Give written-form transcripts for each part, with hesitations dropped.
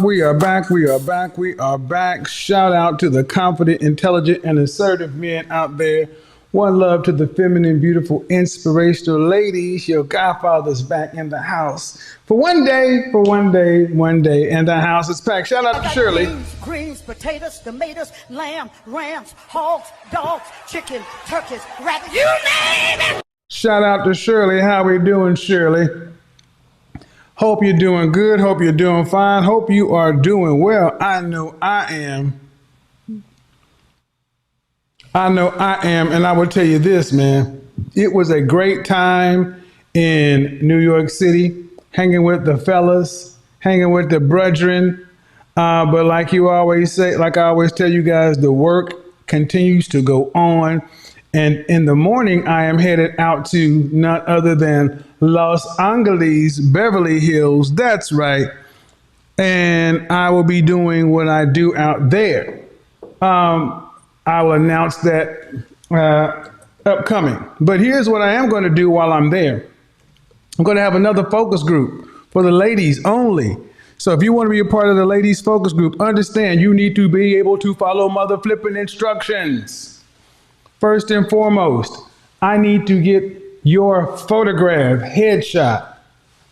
We are back. We are back. We are back. Shout out to the confident, intelligent, and assertive men out there. One love to the feminine, beautiful, inspirational ladies. Your godfather's back in the house for one day, one day, and the house is packed. Shout out I to got Shirley. greens, potatoes, tomatoes, lamb, rams, hogs, dogs, chicken, turkeys, rabbits, you name it! Shout out to Shirley. How we doing, Shirley? Hope you're doing good. Hope you're doing fine. Hope you are doing well. I know I am. And I will tell you this, man. It was a great time in New York City, hanging with the fellas, hanging with the brethren. But like you always say, like I always tell you guys, the work continues to go on. And in the morning, I am headed out to none other than Los Angeles, Beverly Hills. That's right. And I will be doing what I do out there. I will announce that upcoming. But here's what I am going to do while I'm there. I'm going to have another focus group for the ladies only. So if you want to be a part of the ladies focus group, understand you need to be able to follow mother flipping instructions. First and foremost, I need to get your photograph, headshot,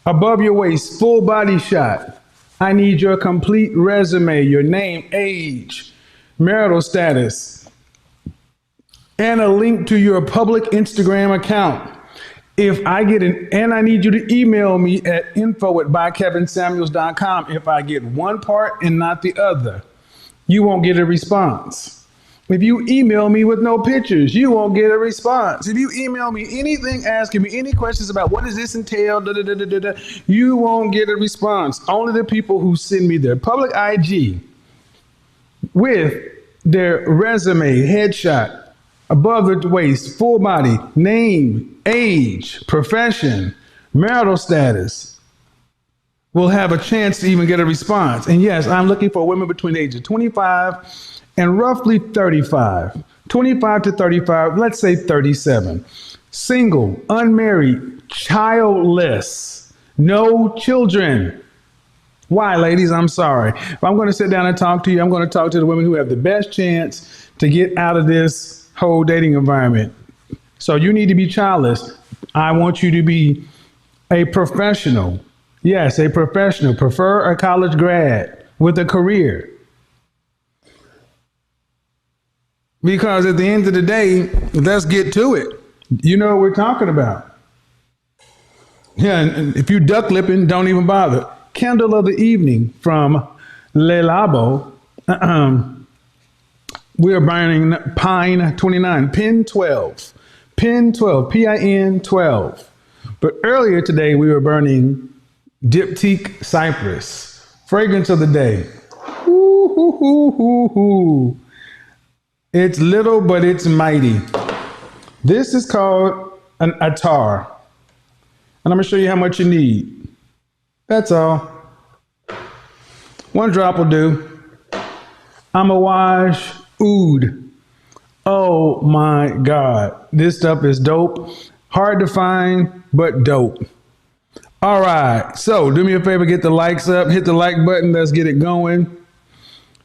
above your waist, full body shot. I need your complete resume, your name, age, marital status, and a link to your public Instagram account. And I need you to email me at info@bykevinsamuels.com. If I get one part and not the other, you won't get a response. If you email me with no pictures, you won't get a response. If you email me anything, asking me any questions about what does this entail, you won't get a response. Only the people who send me their public IG with their resume, headshot, above the waist, full body, name, age, profession, marital status, will have a chance to even get a response. And yes, I'm looking for women between the ages of 25 and roughly 35, 25 to 35, let's say 37. Single, unmarried, childless, no children. Why, ladies? I'm sorry. If I'm going to sit down and talk to you, I'm going to talk to the women who have the best chance to get out of this whole dating environment. So you need to be childless. I want you to be a professional. Yes, a professional. Prefer a college grad with a career. Because at the end of the day, let's get to it. You know what we're talking about. Yeah, and if you duck lipping, don't even bother. Candle of the Evening from Le Labo. We are burning Pine 29, Pin 12. Pin 12, Pin 12. But earlier today, we were burning Diptyque Cypress. Fragrance of the day. Ooh, hoo, hoo, hoo, hoo. It's little, but it's mighty. This is called an attar. And I'm going to show you how much you need. That's all. One drop will do. Amouage Oud. Oh my God. This stuff is dope. Hard to find, but dope. All right. So do me a favor, get the likes up, hit the like button. Let's get it going.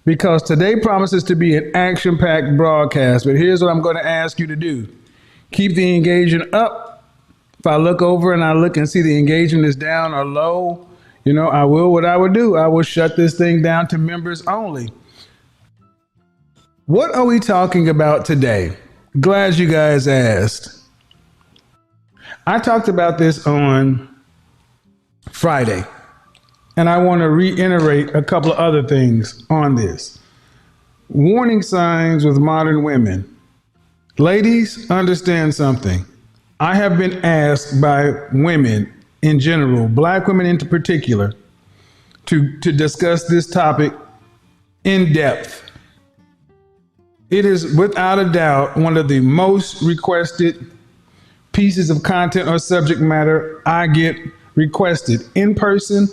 Because today promises to be an action-packed broadcast. But here's what I'm going to ask you to do. Keep the engagement up. If I look over and I look and see the engagement is down or low, I would do. I will shut this thing down to members only. What are we talking about today? Glad you guys asked. I talked about this on Friday. And I want to reiterate a couple of other things on this. Warning signs with modern women. Ladies, understand something. I have been asked by women in general, Black women in particular, to discuss this topic in depth. It is without a doubt one of the most requested pieces of content or subject matter I get requested in person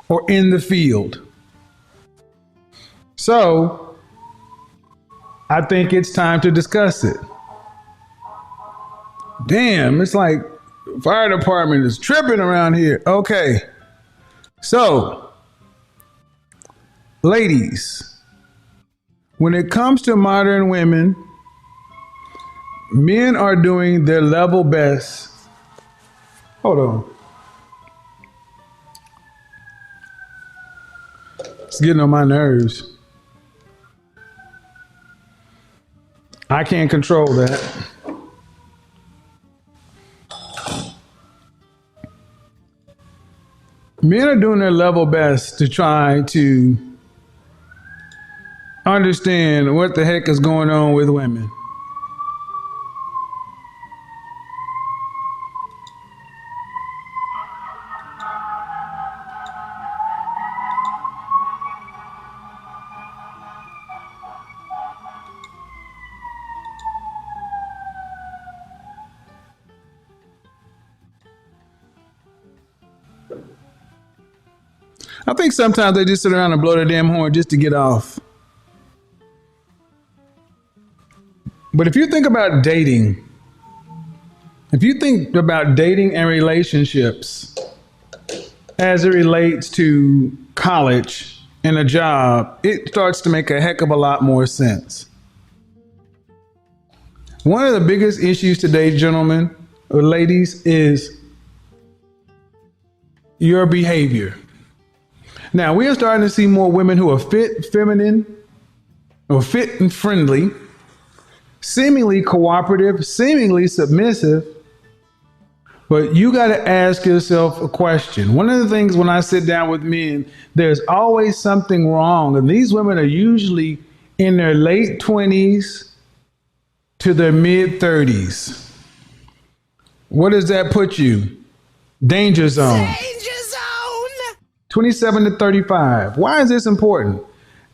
or in the field. So I think it's time to discuss it. Damn, it's like fire department is tripping around here. Okay. So Ladies, when it comes to modern women, men are doing their level best. Hold on. It's getting on my nerves. I can't control that. Men are doing their level best to try to understand what the heck is going on with women. I think sometimes they just sit around and blow their damn horn just to get off. But if you think about dating, if you think about dating and relationships as it relates to college and a job, it starts to make a heck of a lot more sense. One of the biggest issues today, gentlemen or ladies, is your behavior. Now, we are starting to see more women who are fit, feminine, or fit and friendly, seemingly cooperative, seemingly submissive. But you got to ask yourself a question. One of the things when I sit down with men, there's always something wrong. And these women are usually in their late 20s to their mid 30s. What does that put you? Danger zone. Danger zone! 27 to 35. Why is this important?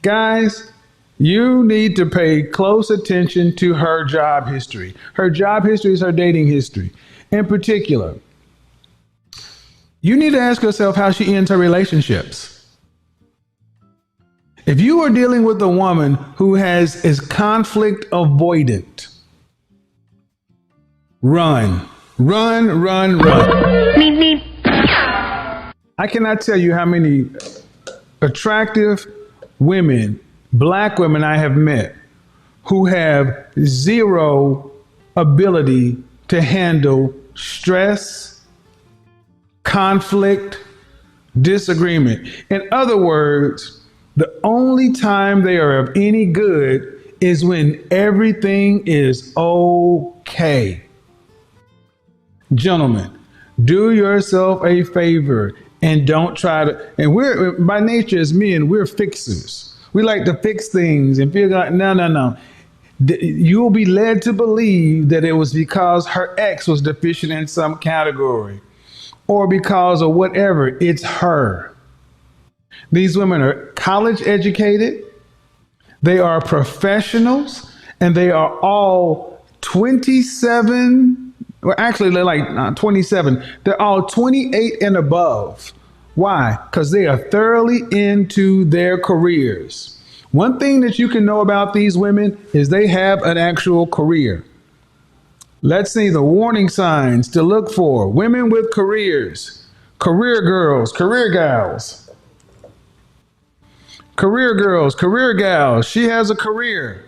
Guys, you need to pay close attention to her job history. Her job history is her dating history. In particular, you need to ask yourself how she ends her relationships. If you are dealing with a woman who is conflict avoidant, run. I cannot tell you how many attractive women, black women I have met who have zero ability to handle stress, conflict, disagreement. In other words, the only time they are of any good is when everything is okay. Gentlemen, do yourself a favor and don't try to, and we're, by nature as men, we're fixers. We like to fix things and feel like, no. You'll be led to believe that it was because her ex was deficient in some category or because of whatever. It's her. These women are college educated. They are professionals, and they are all 27. Well, actually, they're like 27. They're all 28 and above. Why? Because they are thoroughly into their careers. One thing that you can know about these women is they have an actual career. Let's see the warning signs to look for. Women with careers, career girls, career gals. Career girls, career gals. She has a career.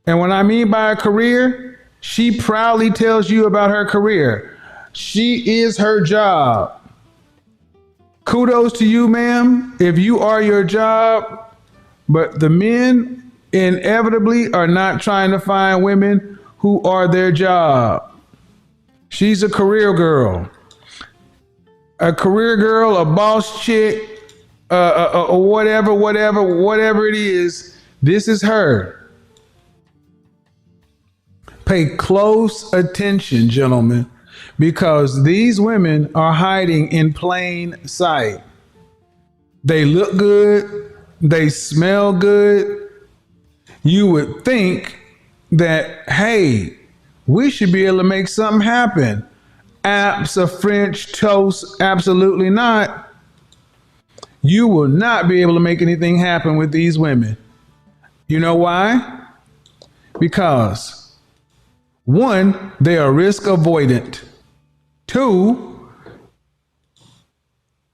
And what I mean by a career, she proudly tells you about her career. She is her job. Kudos to you, ma'am, if you are your job. But the men inevitably are not trying to find women who are their job. She's a career girl. A career girl, a boss chick, whatever it is, this is her. Pay close attention, gentlemen, because these women are hiding in plain sight. They look good. They smell good. You would think that, hey, we should be able to make something happen. Apps of French toast, absolutely not. You will not be able to make anything happen with these women. You know why? Because one, they are risk avoidant. Two,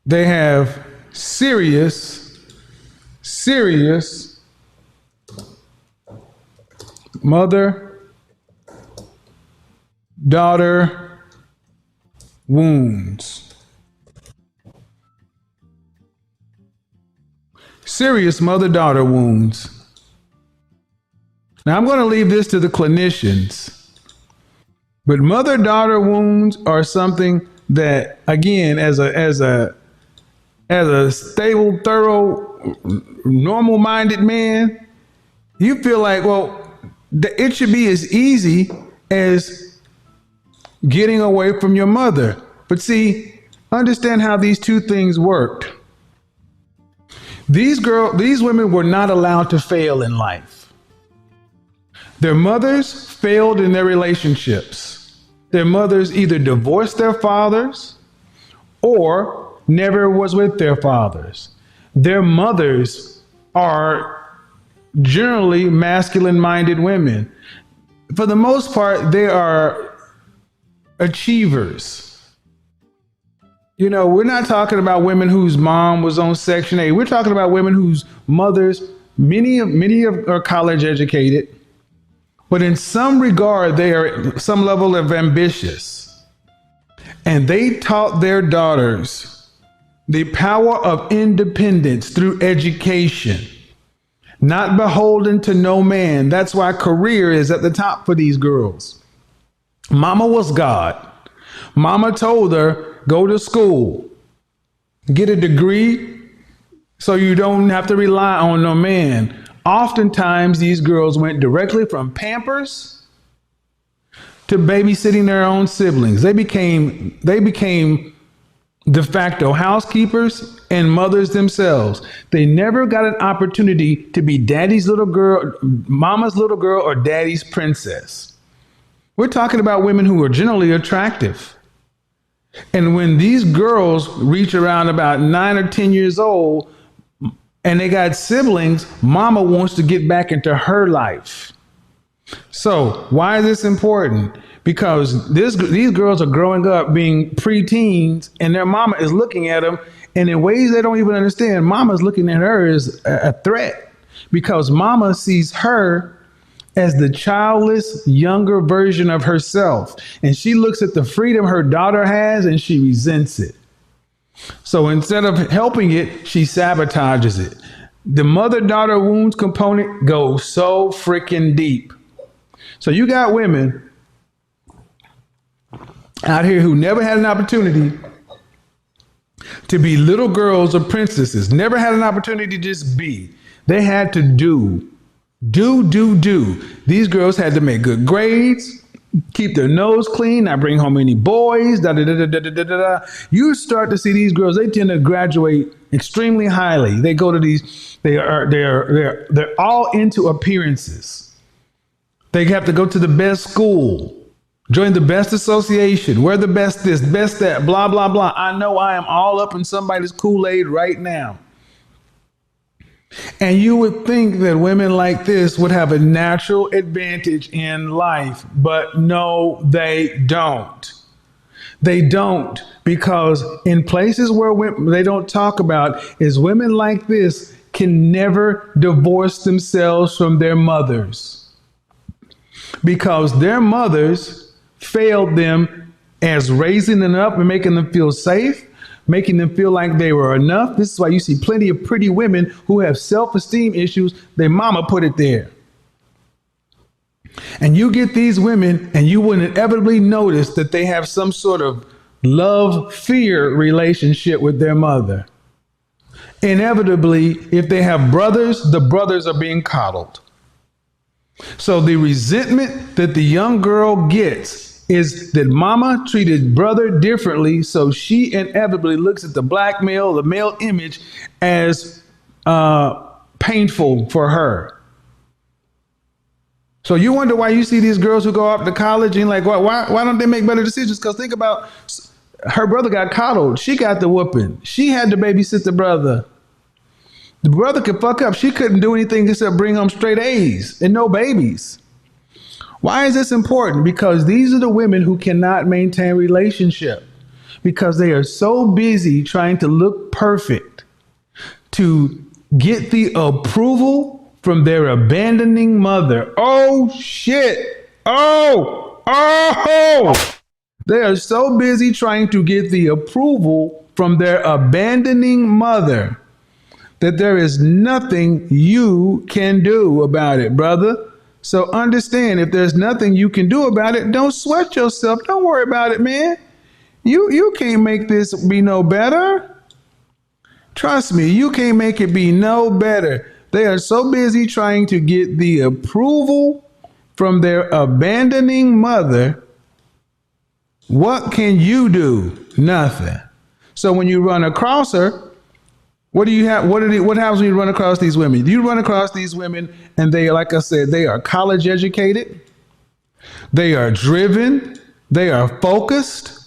they have serious mother-daughter wounds. Serious mother-daughter wounds. Now I'm going to leave this to the clinicians, but mother-daughter wounds are something that, again, as a stable, thorough, normal-minded man, you feel like, well, it should be as easy as getting away from your mother. But see, understand how these two things worked. These women were not allowed to fail in life. Their mothers failed in their relationships. Their mothers either divorced their fathers or never was with their fathers. Their mothers are generally masculine-minded women. For the most part, they are achievers. You know, we're not talking about women whose mom was on Section 8. We're talking about women whose mothers, many are college educated, but in some regard, they are some level of ambitious. And they taught their daughters the power of independence through education, not beholden to no man. That's why career is at the top for these girls. Mama was God. Mama told her, go to school, get a degree so you don't have to rely on no man. Oftentimes, these girls went directly from Pampers to babysitting their own siblings. They became de facto housekeepers and mothers themselves. They never got an opportunity to be daddy's little girl, mama's little girl, or daddy's princess. We're talking about women who are generally attractive. And when these girls reach around about 9 or 10 years old and they got siblings, mama wants to get back into her life. So why is this important? Because these girls are growing up being preteens and their mama is looking at them, and in ways they don't even understand, mama's looking at her as a threat, because mama sees her as the childless younger version of herself. And she looks at the freedom her daughter has and she resents it. So instead of helping it, she sabotages it. The mother-daughter wounds component goes so freaking deep. So you got women out here who never had an opportunity to be little girls or princesses, never had an opportunity to just be. They had to do. These girls had to make good grades, keep their nose clean, not bring home any boys, You start to see these girls, they tend to graduate extremely highly. They go to these, they're all into appearances. They have to go to the best school, join the best association, wear the best this, best that, blah, blah, blah. I know I am all up in somebody's Kool-Aid right now. And you would think that women like this would have a natural advantage in life, but no, they don't. They don't, because in places where they don't talk about is women like this can never divorce themselves from their mothers, because their mothers failed them as raising them up and making them feel safe, making them feel like they were enough. This is why you see plenty of pretty women who have self-esteem issues. Their mama put it there. And you get these women and you will inevitably notice that they have some sort of love-fear relationship with their mother. Inevitably, if they have brothers, the brothers are being coddled. So the resentment that the young girl gets is that mama treated brother differently, so she inevitably looks at the black male, the male image, as painful for her. So you wonder why you see these girls who go off to college and like, why don't they make better decisions? Because think about, her brother got coddled. She got the whooping. She had to babysit the brother. The brother could fuck up. She couldn't do anything except bring home straight A's and no babies. Why is this important? Because these are the women who cannot maintain a relationship because they are so busy trying to look perfect to get the approval from their abandoning mother. Oh, shit. Oh. They are so busy trying to get the approval from their abandoning mother that there is nothing you can do about it, brother. So understand, if there's nothing you can do about it, don't sweat yourself. Don't worry about it, man. You can't make this be no better. Trust me, you can't make it be no better. They are so busy trying to get the approval from their abandoning mother. What can you do? Nothing. So when you run across her, what do you have? What happens when you run across these women? You run across these women, and they, like I said, they are college educated, they are driven, they are focused,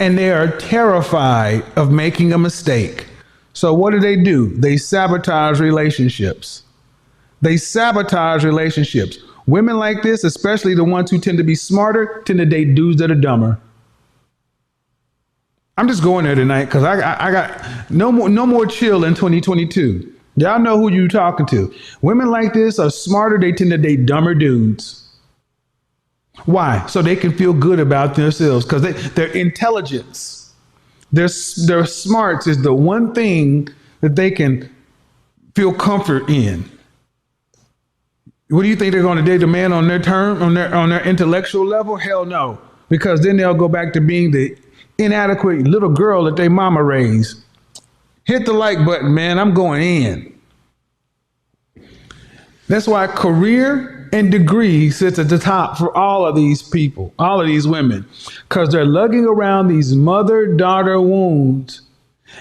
and they are terrified of making a mistake. So what do? They sabotage relationships. Women like this, especially the ones who tend to be smarter, tend to date dudes that are dumber. I'm just going there tonight because I got no more chill in 2022. Y'all know who you talking to. Women like this are smarter. They tend to date dumber dudes. Why? So they can feel good about themselves because their intelligence, their smarts is the one thing that they can feel comfort in. What do you think they're going to date a man on their term, on their intellectual level? Hell no, because then they'll go back to being the inadequate little girl that their mama raised. Hit the like button, man. I'm going in. That's why career and degree sits at the top for all of these people, all of these women, because they're lugging around these mother-daughter wounds.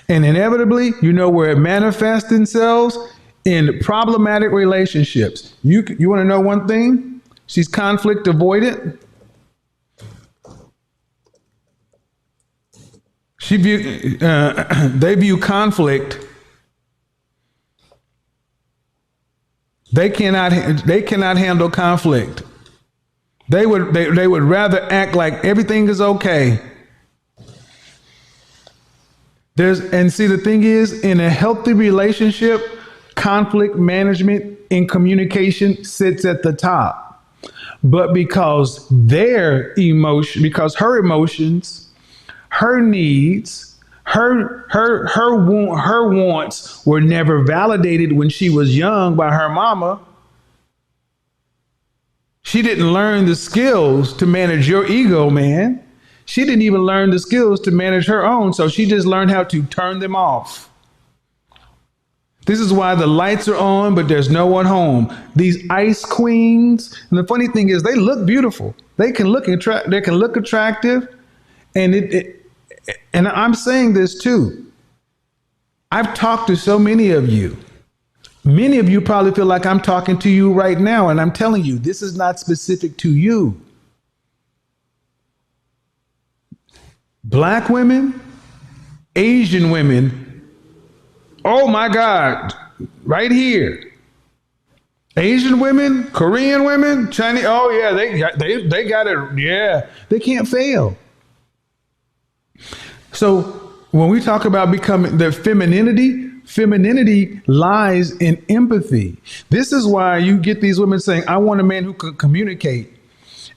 And inevitably, you know where it manifests themselves? In problematic relationships. You want to know one thing? She's conflict avoidant. They view conflict. They cannot handle conflict. They would rather act like everything is okay. And see, the thing is, in a healthy relationship, conflict management and communication sits at the top. But because her emotions, her needs, her wants were never validated when she was young by her mama, she didn't learn the skills to manage your ego, man. She didn't even learn the skills to manage her own, so she just learned how to turn them off. This is why the lights are on, but there's no one home. These ice queens, and the funny thing is, they look beautiful. They can look attractive, and and I'm saying this too. I've talked to so many of you. Many of you probably feel like I'm talking to you right now, and I'm telling you, this is not specific to you. Black women, Asian women. Oh my God, right here. Asian women, Korean women, Chinese. Oh yeah, they got it. Yeah, they can't fail. So when we talk about becoming their femininity lies in empathy. This is why you get these women saying, I want a man who can communicate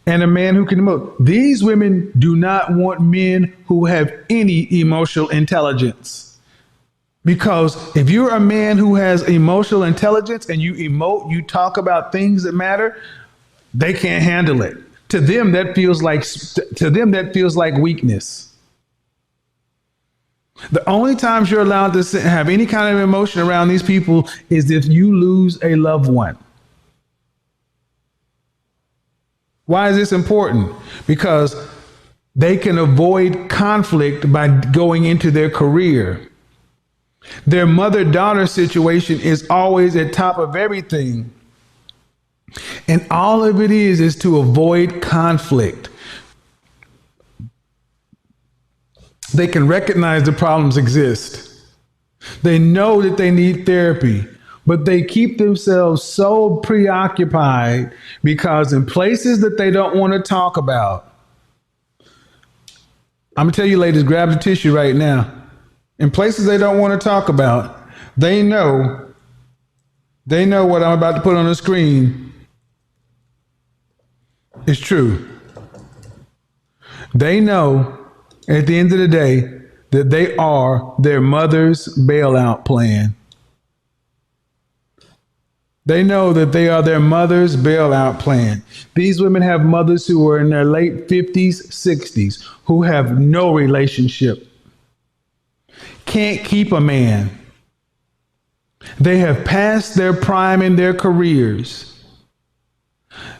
and a man who can emote. These women do not want men who have any emotional intelligence. Because if you're a man who has emotional intelligence and you emote, you talk about things that matter, they can't handle it. To them, that feels like weakness. The only times you're allowed to have any kind of emotion around these people is if you lose a loved one. Why is this important? Because they can avoid conflict by going into their career. Their mother-daughter situation is always at top of everything. And all of it is to avoid conflict. They can recognize the problems exist. They know that they need therapy, but they keep themselves so preoccupied because in places that they don't want to talk about. I'm going to tell you, ladies, grab the tissue right now. in places they don't want to talk about. They know what I'm about to put on the screen is true. They know at the end of the day that they are their mother's bailout plan. They know that they are their mother's bailout plan. These women have mothers who are in their late 50s, 60s, who have no relationship, can't keep a man. They have passed their prime in their careers.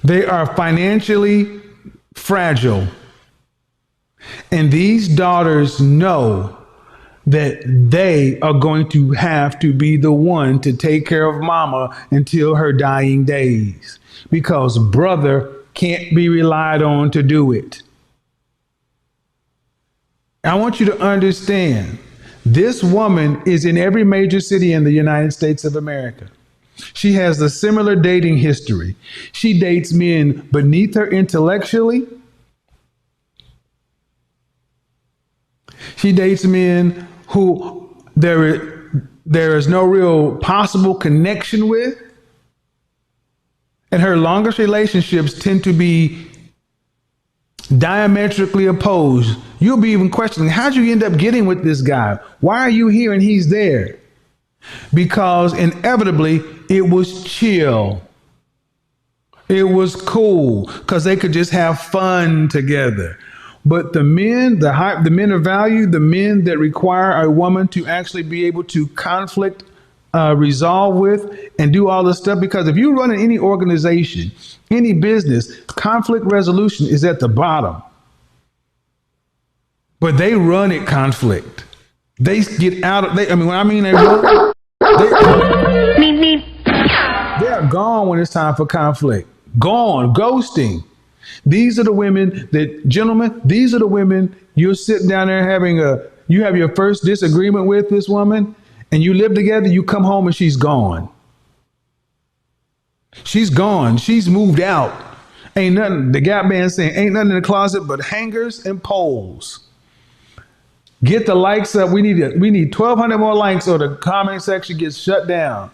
They are financially fragile. And these daughters know that they are going to have to be the one to take care of mama until her dying days, because brother can't be relied on to do it. I want you to understand, this woman is in every major city in the United States of America. She has a similar dating history. She dates men beneath her intellectually. She dates men who there is no real possible connection with. And her longest relationships tend to be diametrically opposed. You'll be even questioning, how'd you end up getting with this guy? Why are you here and he's there? Because inevitably it was chill. It was cool because they could just have fun together. But the men, the men of value, the men that require a woman to actually be able to conflict, resolve with, and do all this stuff, because if you run in any organization, any business, conflict resolution is at the bottom. But they run it conflict. They get out of, they run, they're gone when it's time for conflict. Gone, ghosting. These are the women that, gentlemen, these are the women you're sitting down there you have your first disagreement with this woman, and you live together, you come home and she's gone. She's gone. She's moved out. Ain't nothing, the Gap Band saying, ain't nothing in the closet but hangers and poles. Get the likes up. We need 1,200 more likes or the comment section gets shut down.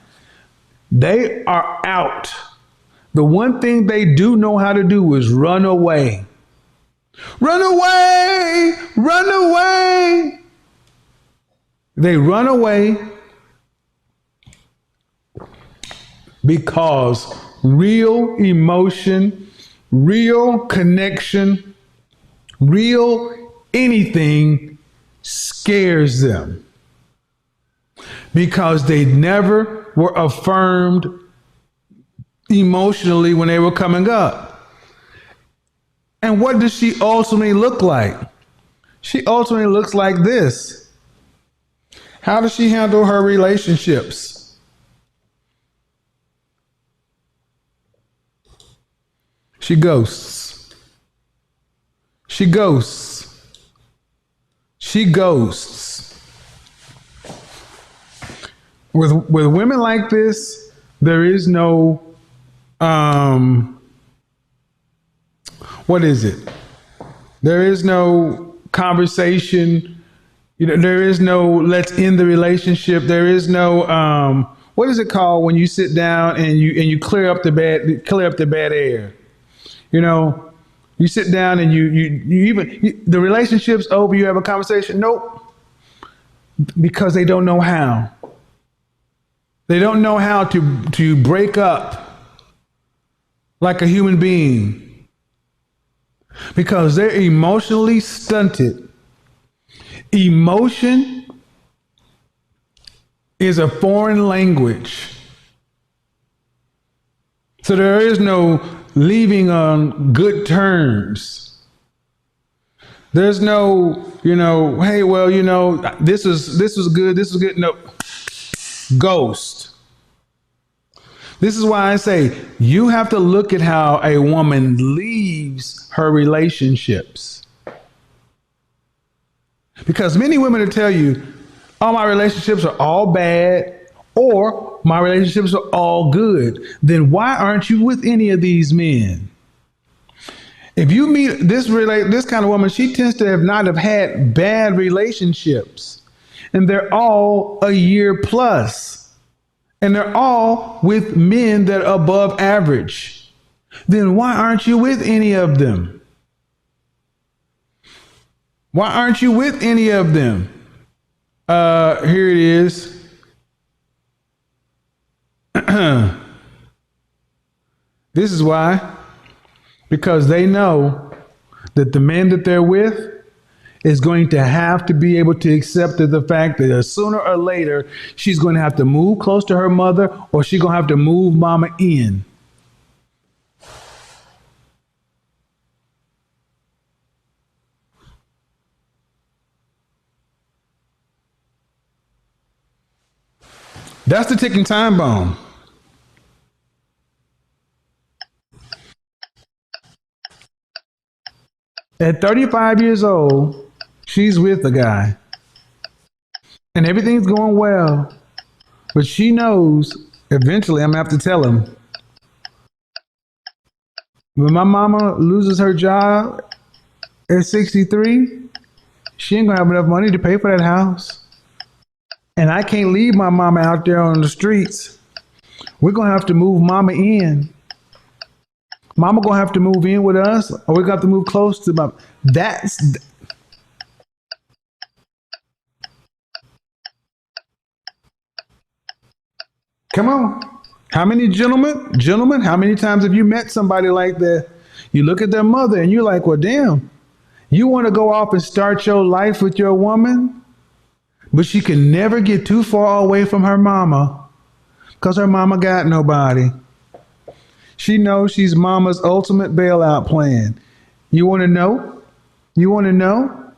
They are out. The one thing they do know how to do is run away. Run away! Run away! They run away because real emotion, real connection, real anything scares them, because they never were affirmed emotionally when they were coming up. And what does she ultimately look like? She ultimately looks like this. How does she handle her relationships? She ghosts. She ghosts. She ghosts. With women like this, there is no what is it? There is no conversation. There is no let's end the relationship. There is no what is it called when you sit down and you clear up the bad air. You sit down and the relationship's over. You have a conversation. Nope, because they don't know how. They don't know how to break up like a human being, because they're emotionally stunted. Emotion is a foreign language. So there is no leaving on good terms. There's no, hey, well, this was good. This was good. No, ghost. This is why I say you have to look at how a woman leaves her relationships. Because many women will tell you, oh, my relationships are all bad, or my relationships are all good. Then why aren't you with any of these men? If you meet this kind of woman, she tends to not have had bad relationships. and they're all a year plus, and they're all with men that are above average. Then why aren't you with any of them? Why aren't you with any of them? Here it is. This is why. Because they know that the man that they're with is going to have to be able to accept the fact that sooner or later she's going to have to move close to her mother, or she's going to have to move mama in. That's the ticking time bomb. At 35 years old, she's with the guy and everything's going well, but she knows eventually I'm gonna have to tell him, when my mama loses her job at 63, she ain't gonna have enough money to pay for that house. And I can't leave my mama out there on the streets. We're gonna have to move mama in. Mama gonna have to move in with us, or we got to move close to mama. Come on. How many gentlemen, how many times have you met somebody like that? You look at their mother and you're like, well, damn, you want to go off and start your life with your woman, but she can never get too far away from her mama because her mama got nobody. She knows she's mama's ultimate bailout plan. You want to know? You want to know?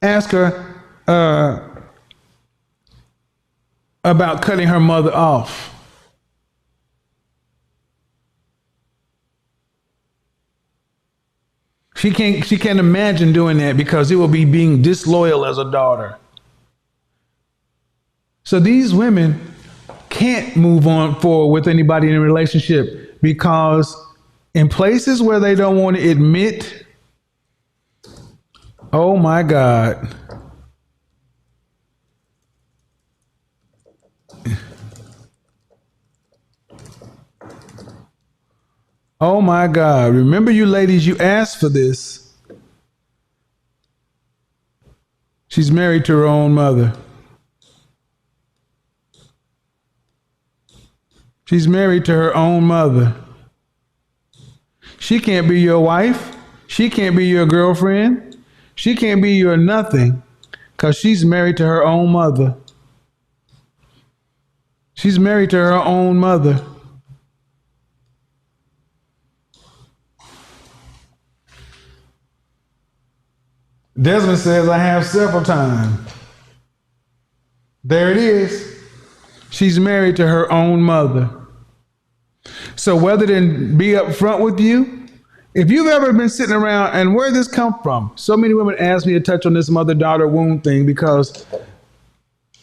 Ask her about cutting her mother off. She can't imagine doing that because it will be being disloyal as a daughter. So these women can't move on forward with anybody in a relationship because in places where they don't want to admit, oh my God. Oh my God. Remember, you ladies, you asked for this. She's married to her own mother. She's married to her own mother. She can't be your wife. She can't be your girlfriend. She can't be your nothing because she's married to her own mother. She's married to her own mother. Desmond says, I have several times. There it is. She's married to her own mother. So whether than be upfront with you, if you've ever been sitting around, and where did this come from? So many women ask me to touch on this mother-daughter wound thing because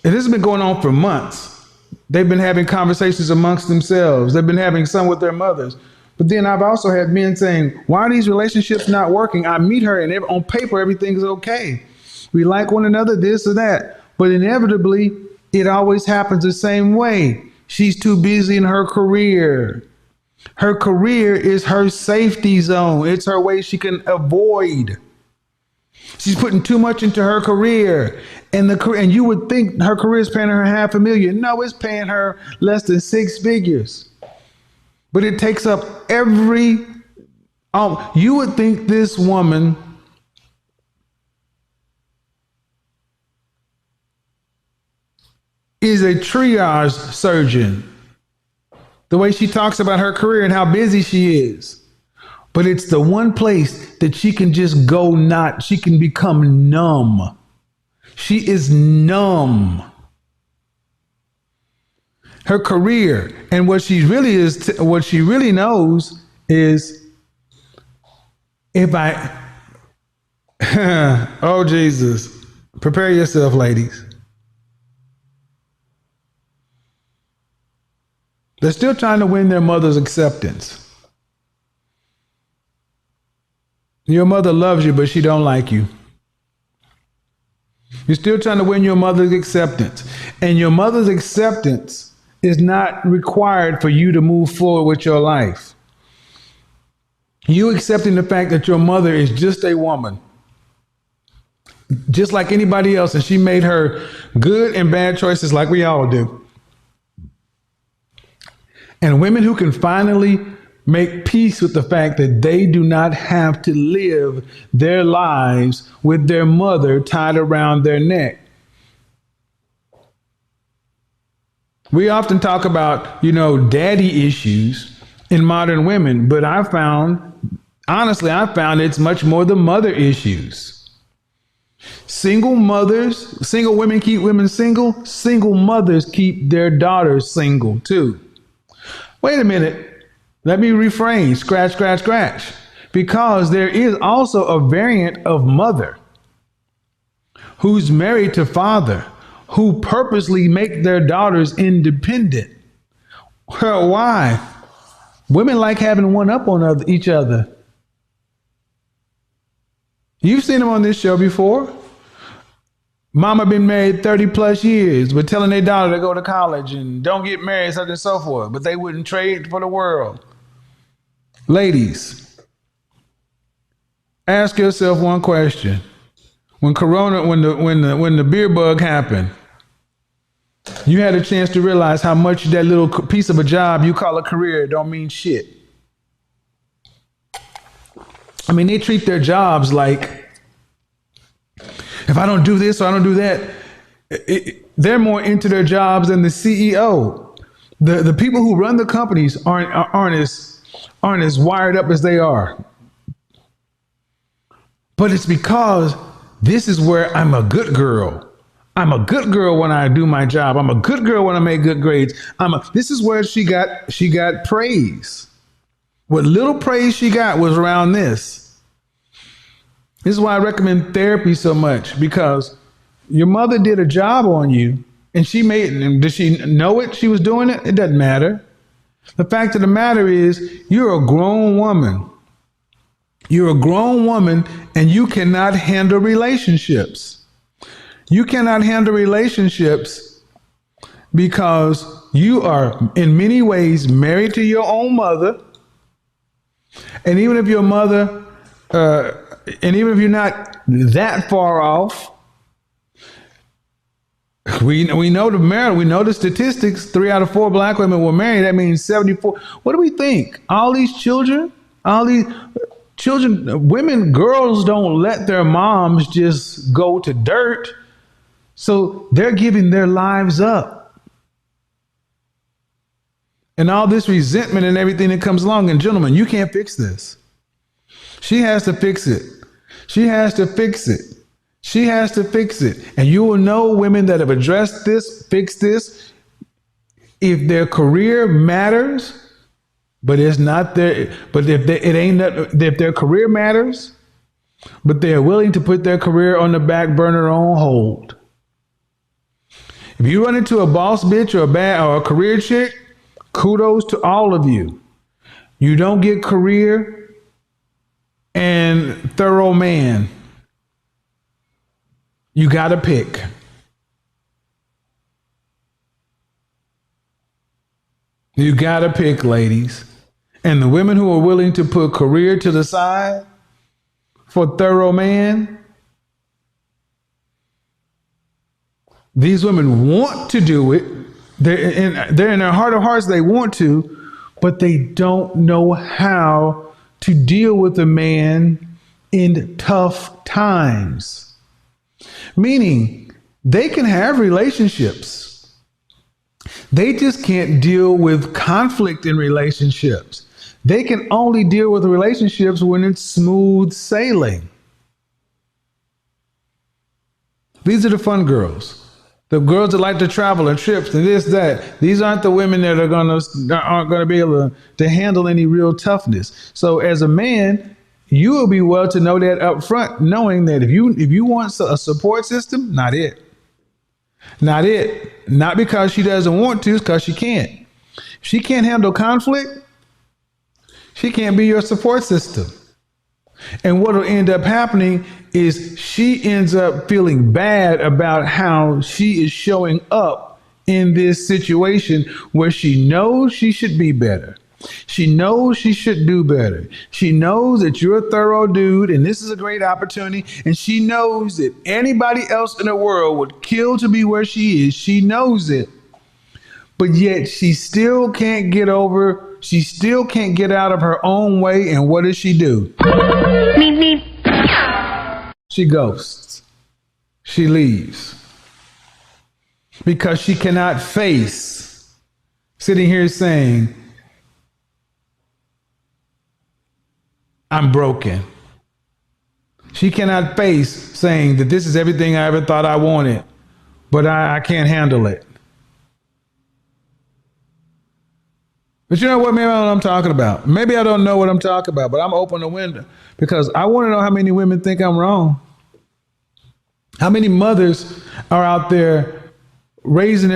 it has been going on for months. They've been having conversations amongst themselves. They've been having some with their mothers. But then I've also had men saying, why are these relationships not working? I meet her and on paper, everything's okay. We like one another, this or that. But inevitably, it always happens the same way. She's too busy in her career. Her career is her safety zone. It's her way she can avoid. She's putting too much into her career. And you would think her career is paying her $500,000. No, it's paying her less than 6 figures. But it takes up you would think this woman is a triage surgeon. The way she talks about her career and how busy she is. But it's the one place that she can just she can become numb. She is numb. Her career and what she really knows is, if oh Jesus, prepare yourself, ladies. They're still trying to win their mother's acceptance. Your mother loves you, but she don't like you. You're still trying to win your mother's acceptance. And your mother's acceptance is not required for you to move forward with your life. You accepting the fact that your mother is just a woman, just like anybody else, and she made her good and bad choices like we all do. And women who can finally make peace with the fact that they do not have to live their lives with their mother tied around their neck. We often talk about, daddy issues in modern women, but honestly, I found it's much more the mother issues. Single women keep women single. Single mothers keep their daughters single too. Wait a minute. Let me refrain. Scratch. Because there is also a variant of mother who's married to father, who purposely make their daughters independent. Why? Women like having one up on each other. You've seen them on this show before. Mama been married 30 plus years, but telling their daughter to go to college and don't get married, so on and so forth, but they wouldn't trade for the world. Ladies, ask yourself one question. When the beer bug happened, you had a chance to realize how much that little piece of a job you call a career don't mean shit. I mean, they treat their jobs like, if I don't do this or I don't do that, they're more into their jobs than the CEO. The people who run the companies aren't as wired up as they are. But it's because this is where I'm a good girl. I'm a good girl when I do my job. I'm a good girl when I make good grades. This is where she got praise. What little praise she got was around this. This is why I recommend therapy so much, because your mother did a job on you and did she know it? She was doing it? It doesn't matter. The fact of the matter is you're a grown woman. You're a grown woman and you cannot handle relationships. You cannot handle relationships because you are in many ways married to your own mother. And even if your mother, and even if you're not that far off, we know the statistics. 3 out of 4 black women were married. That means 74. What do we think? All these children, women, girls don't let their moms just go to dirt. So they're giving their lives up. And all this resentment and everything that comes along. And gentlemen, you can't fix this. She has to fix it. She has to fix it. She has to fix it. And you will know women that have addressed this, fixed this, if their career matters, but it's not their, but if their career matters, but they're willing to put their career on the back burner on hold. If you run into a boss bitch or a career chick, kudos to all of you. You don't get career and thorough man. You got to pick. You got to pick, ladies. And the women who are willing to put career to the side for thorough man, these women want to do it. They're in their heart of hearts, they want to, but they don't know how to deal with a man in tough times. Meaning, they can have relationships. They just can't deal with conflict in relationships. They can only deal with relationships when it's smooth sailing. These are the fun girls. The girls that like to travel and trips and this, that. These aren't the women that aren't going to be able to handle any real toughness. So as a man, you will be well to know that up front, knowing that if you want a support system, not it. Not it. Not because she doesn't want to, it's because she can't. If she can't handle conflict, she can't be your support system. And what will end up happening is she ends up feeling bad about how she is showing up in this situation where she knows she should be better. She knows she should do better. She knows that you're a thorough dude and this is a great opportunity. And she knows that anybody else in the world would kill to be where she is. She knows it. But yet she still can't get over, she still can't get out of her own way. And what does she do? She ghosts. She leaves. Because she cannot face sitting here saying, I'm broken. She cannot face saying that this is everything I ever thought I wanted, but I can't handle it. But you know what? Maybe I don't know what I'm talking about. Maybe I don't know what I'm talking about, but I'm open the window because I want to know how many women think I'm wrong. How many mothers are out there raising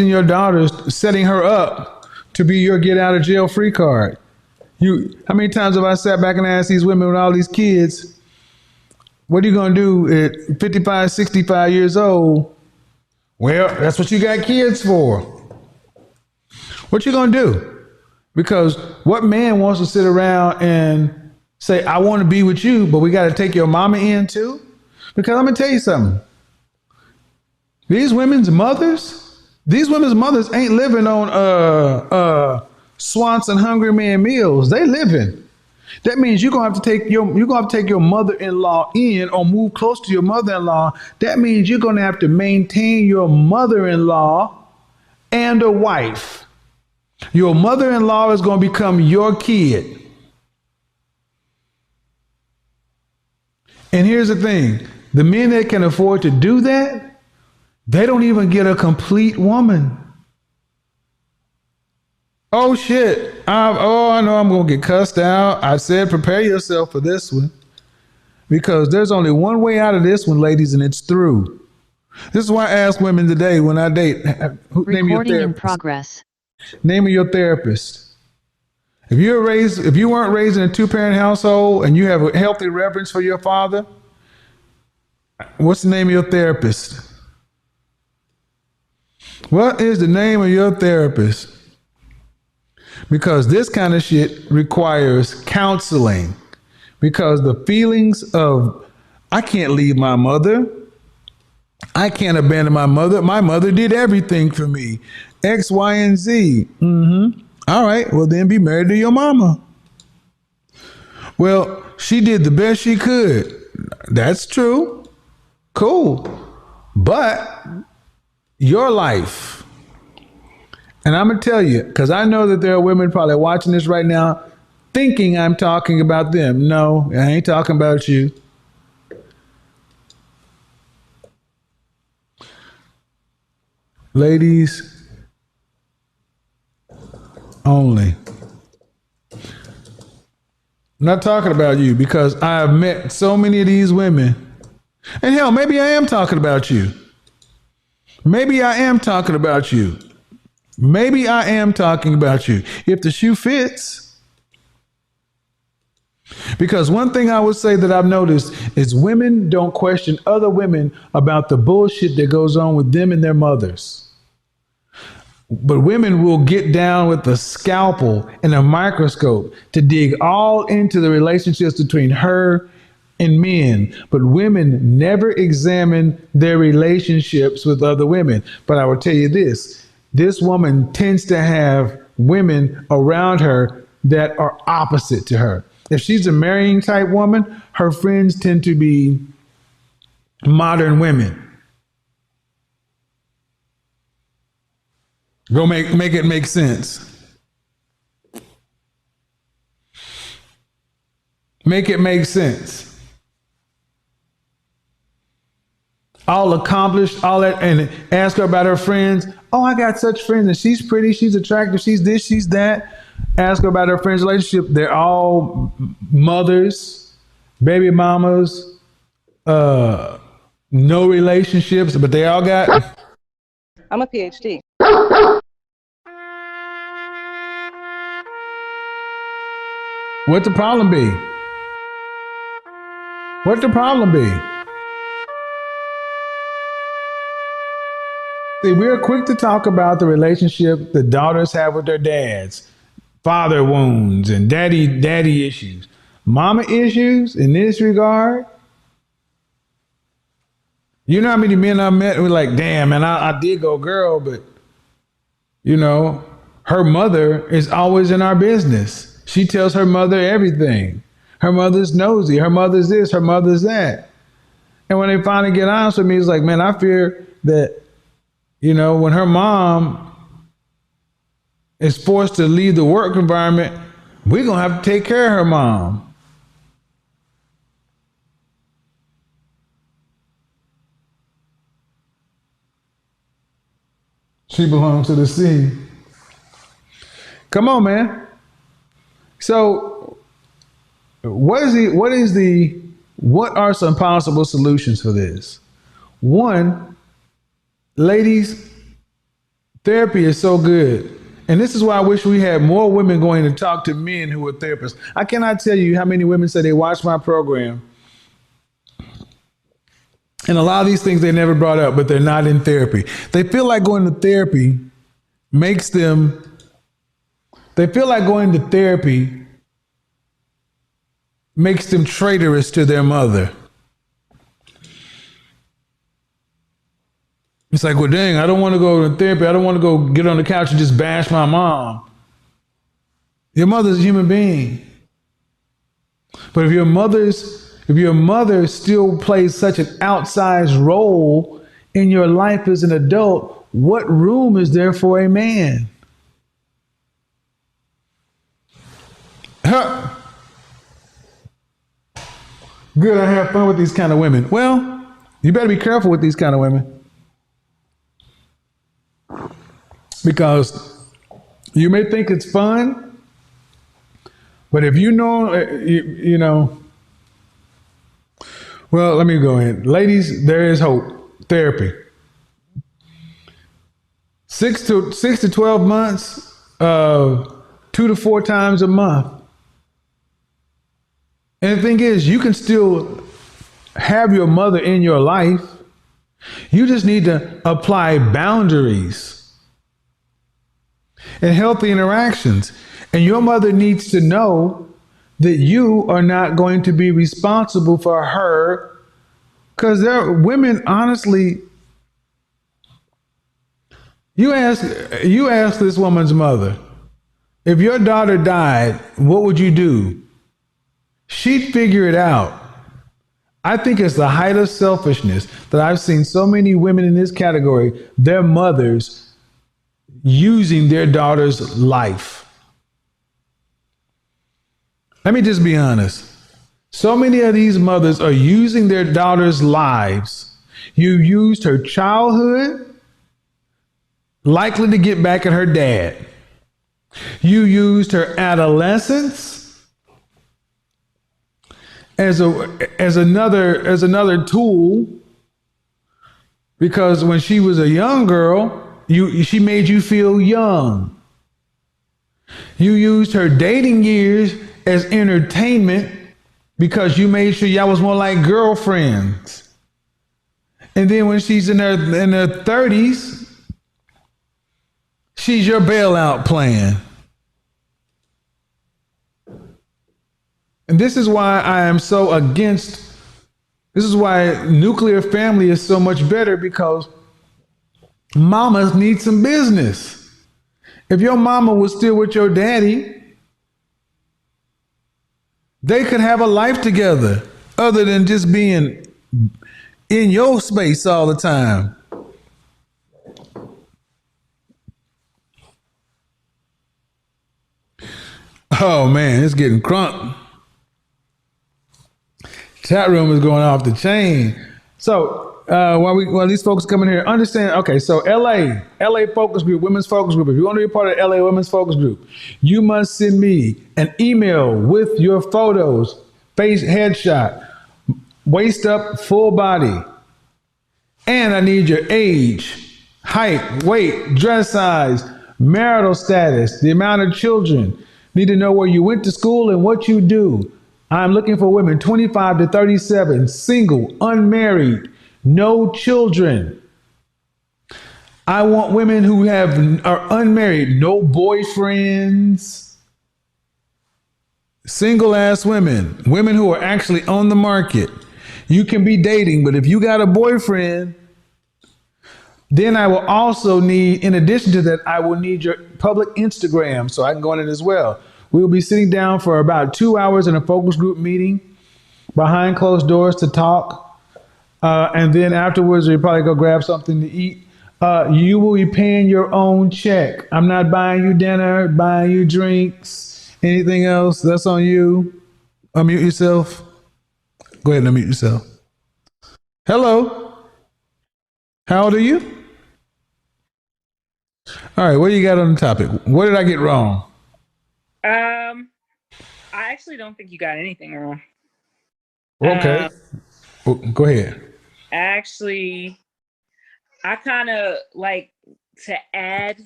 your daughters, setting her up to be your get out of jail free card? How many times have I sat back and asked these women with all these kids, what are you going to do at 55, 65 years old? Well, that's what you got kids for. What you going to do? Because what man wants to sit around and say, I want to be with you, but we got to take your mama in too? Because I'm going to tell you something. These women's mothers ain't living on Swanson Hungry Man meals. They living. That means you're gonna have to take your mother-in-law in or move close to your mother-in-law. That means you're gonna have to maintain your mother-in-law and a wife. Your mother-in-law is gonna become your kid. And here's the thing: the men that can afford to do that, they don't even get a complete woman. Oh shit. I know I'm going to get cussed out. I said, prepare yourself for this one because there's only one way out of this one, ladies, and it's through. This is why I ask women today when I date, name your Recording in therapist. progress. Name of your therapist. If you weren't raised in a 2-parent household and you have a healthy reverence for your father, what's the name of your therapist? What is the name of your therapist? Because this kind of shit requires counseling. Because the feelings of, I can't leave my mother. I can't abandon my mother. My mother did everything for me. X, Y, and Z. All right, well then be married to your mama. Well, she did the best she could. That's true. Cool. But your life. And I'm going to tell you, because I know that there are women probably watching this right now thinking I'm talking about them. No, I ain't talking about you. Ladies only. I'm not talking about you because I have met so many of these women. And hell, maybe I am talking about you. Maybe I am talking about you. Maybe I am talking about you. If the shoe fits. Because one thing I would say that I've noticed is women don't question other women about the bullshit that goes on with them and their mothers. But women will get down with a scalpel and a microscope to dig all into the relationships between her and men. But women never examine their relationships with other women. But I will tell you this. This woman tends to have women around her that are opposite to her. If she's a marrying type woman, her friends tend to be modern women. Go make it make sense. Make it make sense. All accomplished, all that, and ask her about her friends. Oh, I got such friends, and she's pretty, she's attractive, she's this, she's that. Ask her about her friends' relationship. They're all mothers, baby mamas, no relationships, but they all got. I'm a PhD. What's the problem be? What the problem be? See, we're quick to talk about the relationship the daughters have with their dads, father wounds and daddy issues. Mama issues in this regard. You know how many men I met who were like, damn, man, I did go girl, but you know, her mother is always in our business. She tells her mother everything. Her mother's nosy. Her mother's this. Her mother's that. And when they finally get honest with me, it's like, man, I fear that, you know, when her mom is forced to leave the work environment, we're going to have to take care of her mom. She belongs to the sea. Come on, man. So what are some possible solutions for this? One, ladies, therapy is so good. And this is why I wish we had more women going to talk to men who are therapists. I cannot tell you how many women say they watch my program. And a lot of these things they never brought up, but they're not in therapy. They feel like going to therapy makes them traitorous to their mother. It's like, well, dang, I don't want to go to therapy. I don't want to go get on the couch and just bash my mom. Your mother's a human being. But if your mother still plays such an outsized role in your life as an adult, what room is there for a man? Good, I have fun with these kind of women. Well, you better be careful with these kind of women. Because you may think it's fun, but if you know, you know, well, let me go ahead. Ladies, there is hope. Therapy. 6 to 12 months, 2 to 4 times a month. And the thing is, you can still have your mother in your life. You just need to apply boundaries and healthy interactions. And your mother needs to know that you are not going to be responsible for her, because there are women, honestly, you ask this woman's mother, if your daughter died, what would you do? She'd figure it out. I think it's the height of selfishness that I've seen so many women in this category, their mothers using their daughter's life. Let me just be honest. So many of these mothers are using their daughters' lives. You used her childhood, likely to get back at her dad. You used her adolescence as another tool, because when she was a young girl, she made you feel young. You used her dating years as entertainment because you made sure y'all was more like girlfriends. And then when she's in her 30s, she's your bailout plan. And this is why this is why nuclear family is so much better, because mamas need some business. If your mama was still with your daddy, they could have a life together other than just being in your space all the time. Oh man, it's getting crunk. Chat room is going off the chain. So while these folks come in here, understand, okay, so LA focus group, women's focus group. If you want to be a part of LA women's focus group, you must send me an email with your photos, face headshot, waist up, full body. And I need your age, height, weight, dress size, marital status, the amount of children. Need to know where you went to school and what you do. I'm looking for women 25 to 37, single, unmarried, no children. I want women who are unmarried, no boyfriends, single ass women, women who are actually on the market. You can be dating, but if you got a boyfriend, then I will also need, in addition to that, I will need your public Instagram so I can go on it as well. We will be sitting down for about 2 hours in a focus group meeting behind closed doors to talk. And then afterwards, we probably go grab something to eat. You will be paying your own check. I'm not buying you dinner, buying you drinks, anything else. That's on you. Unmute yourself. Go ahead and unmute yourself. Hello. How old are you? All right, what do you got on the topic? What did I get wrong? I actually don't think you got anything wrong. Okay. Well, go ahead. Actually, I kind of like to add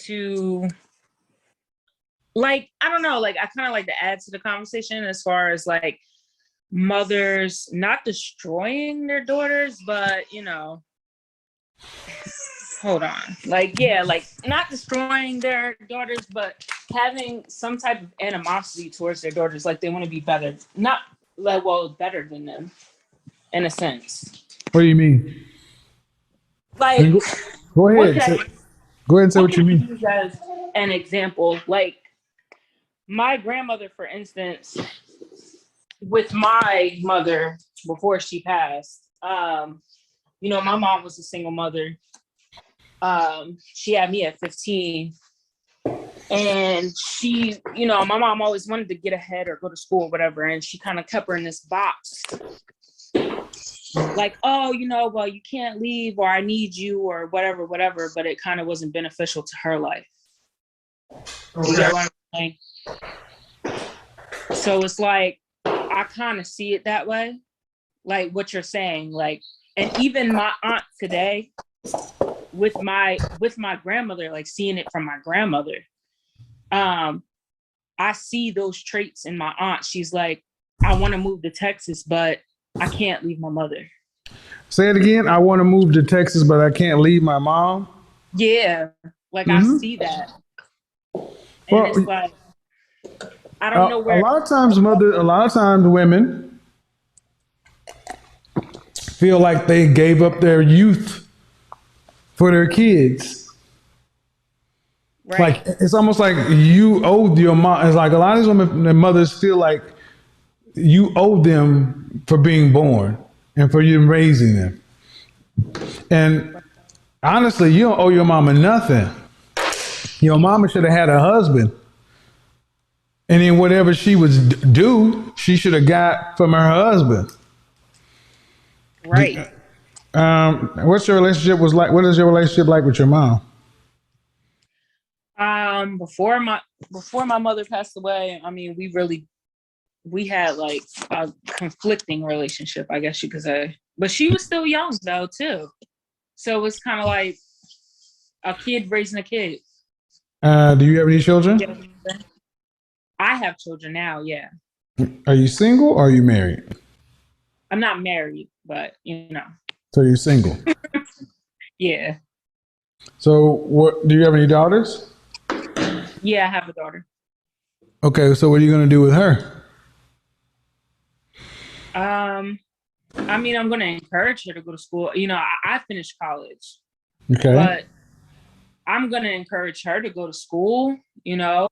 to, like, I don't know, like, I kind of like to add to the conversation as far as like mothers not destroying their daughters, but, you know, hold on. Like, yeah, like not destroying their daughters, but having some type of animosity towards their daughters. Like they want to be better, not like, well, better than them in a sense. What do you mean? Like, Go ahead. Go ahead and say what you mean. Use as an example, like my grandmother, for instance, with my mother before she passed, you know, my mom was a single mother. She had me at 15, and she, you know, my mom always wanted to get ahead or go to school or whatever, and she kind of kept her in this box, like, oh, you know, well, you can't leave, or I need you, or whatever, but it kind of wasn't beneficial to her life. Okay. You know what I'm saying? So it's like, I kind of see it that way, like what you're saying, like, and even my aunt today, with my grandmother, like seeing it from my grandmother, I see those traits in my aunt. She's like, I want to move to Texas, but I can't leave my mother. Say it again. I want to move to Texas, but I can't leave my mom. Yeah, like I see that, and well, it's like, I don't know where. A lot of times women feel like they gave up their youth for their kids. Right. Like it's almost like you owed your mom. It's like a lot of these women, their mothers feel like you owe them for being born and for you raising them. And honestly, you don't owe your mama nothing. Your mama should have had a husband. And then whatever she was due, she should have got from her husband. Right. What's your relationship was like? What is your relationship like with your mom? Before my mother passed away, I mean, we had like a conflicting relationship, I guess you could say. But she was still young though too, so it's kind of like a kid raising a kid. Do you have any children? Yeah. I have children now. Yeah. Are you single or are you married? I'm not married, but you know. So you're single. Yeah. So what? Do you have any daughters? Yeah, I have a daughter. Okay, so what are you going to do with her? I mean, I'm going to encourage her to go to school. You know, I finished college. Okay. But I'm going to encourage her to go to school, you know.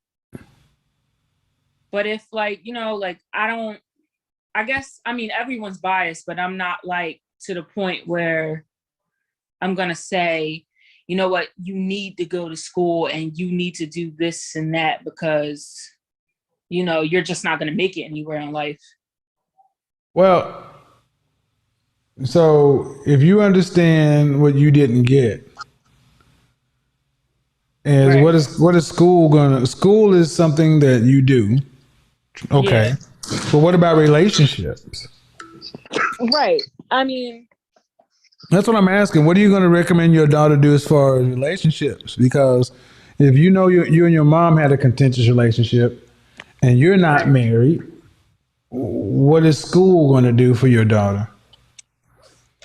But if like, you know, like I guess, I mean, everyone's biased, but I'm not like to the point where I'm going to say, you know what, you need to go to school and you need to do this and that because, you know, you're just not going to make it anywhere in life. Well, so if you understand what you didn't get, and right. what is school is something that you do. Okay. Yeah. But what about relationships? Right. I mean, that's what I'm asking. What are you going to recommend your daughter do as far as relationships? Because if you know you and your mom had a contentious relationship and you're not married, what is school going to do for your daughter?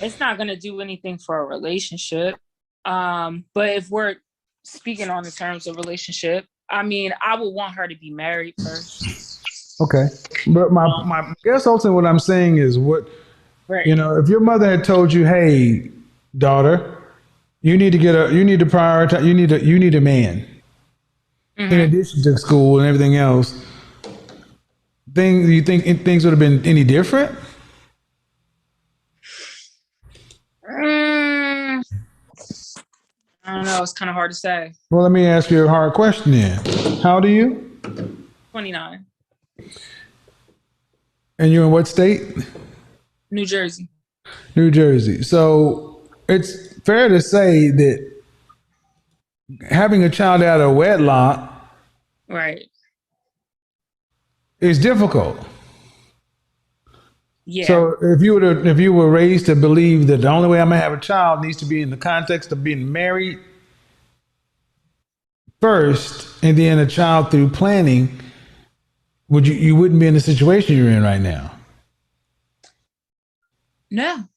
It's not gonna do anything for a relationship. But if we're speaking on the terms of relationship, I mean, I would want her to be married first. Okay, but my guess ultimately what I'm saying is what Right. if your mother had told you, "Hey, daughter, you need to prioritize, you need a man in addition to school and everything else." You think things would have been any different? Mm, I don't know. It's kind of hard to say. Well, let me ask you a hard question then. How old are you? 29, And you're in what state? New Jersey. New Jersey. So it's fair to say that having a child out of wedlock Right. is difficult. Yeah. So if you were raised to believe that the only way I'm gonna have a child needs to be in the context of being married first, and then a child through planning, you wouldn't be in the situation you're in right now. No.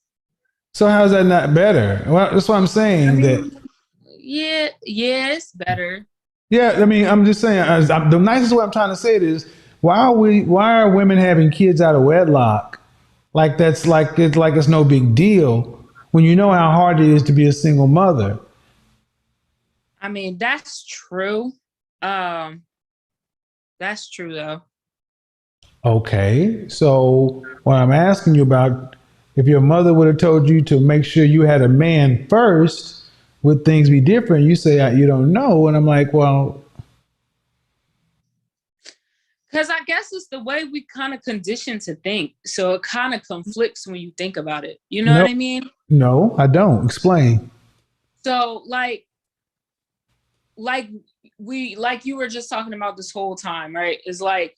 So how is that not better? Well, that's what I'm saying. Yeah, it's better. I mean, I'm just saying. The nicest way I'm trying to say it is, why are women having kids out of wedlock? Like it's no big deal when you know how hard it is to be a single mother. I mean, that's true. That's true though. Okay, so what I'm asking you about, if your mother would have told you to make sure you had a man first, would things be different? You say you don't know, and I'm like, well, Because I guess it's the way we kind of conditioned to think. So it kind of conflicts when you think about it. You know no, what I mean? no, I don't. Explain. So like you were just talking about this whole time, right? It's like,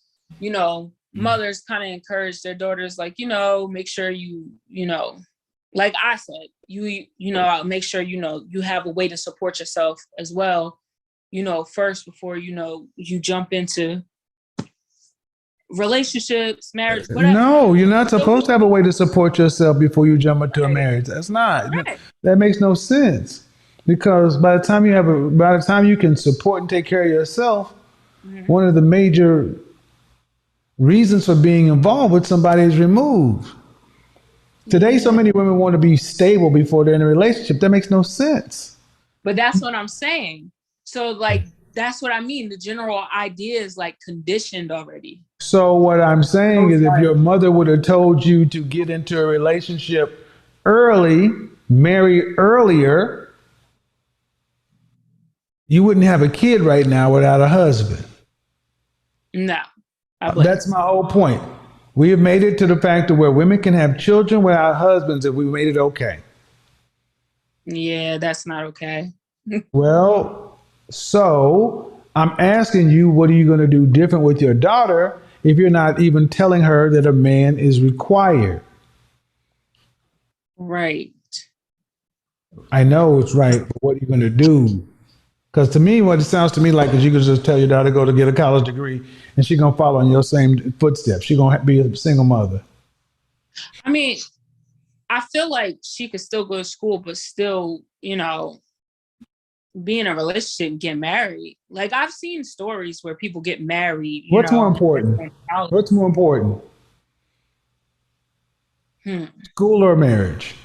mothers kind of encourage their daughters, like, make sure like I said, make sure, you have a way to support yourself as well, first before, you jump into relationships, marriage, whatever. No, you're not supposed to have a way to support yourself before you jump into a marriage. That's not. Right. That makes no sense. Because by the time you can support and take care of yourself, one of the major reasons for being involved with somebody is removed. Today, so many women want to be stable before they're in a relationship. That makes no sense. But that's what I'm saying. So like, that's what I mean. The general idea is like conditioned already. So what I'm saying is, if your mother would have told you to get into a relationship early, marry earlier, you wouldn't have a kid right now without a husband. No. That's my whole point. We have made it to the fact of where women can have children without husbands if we made it okay. Yeah, that's not okay. Well, so I'm asking you, what are you going to do different with your daughter if you're not even telling her that a man is required? Right. I know it's right, but what are you going to do? Because to me, what it sounds to me like is you could just tell your daughter to go to get a college degree and she's going to follow in your same footsteps. She's going to be a single mother. I mean, I feel like she could still go to school, but still, be in a relationship and get married. Like I've seen stories where people get married. What's more important? What's more important? School or marriage?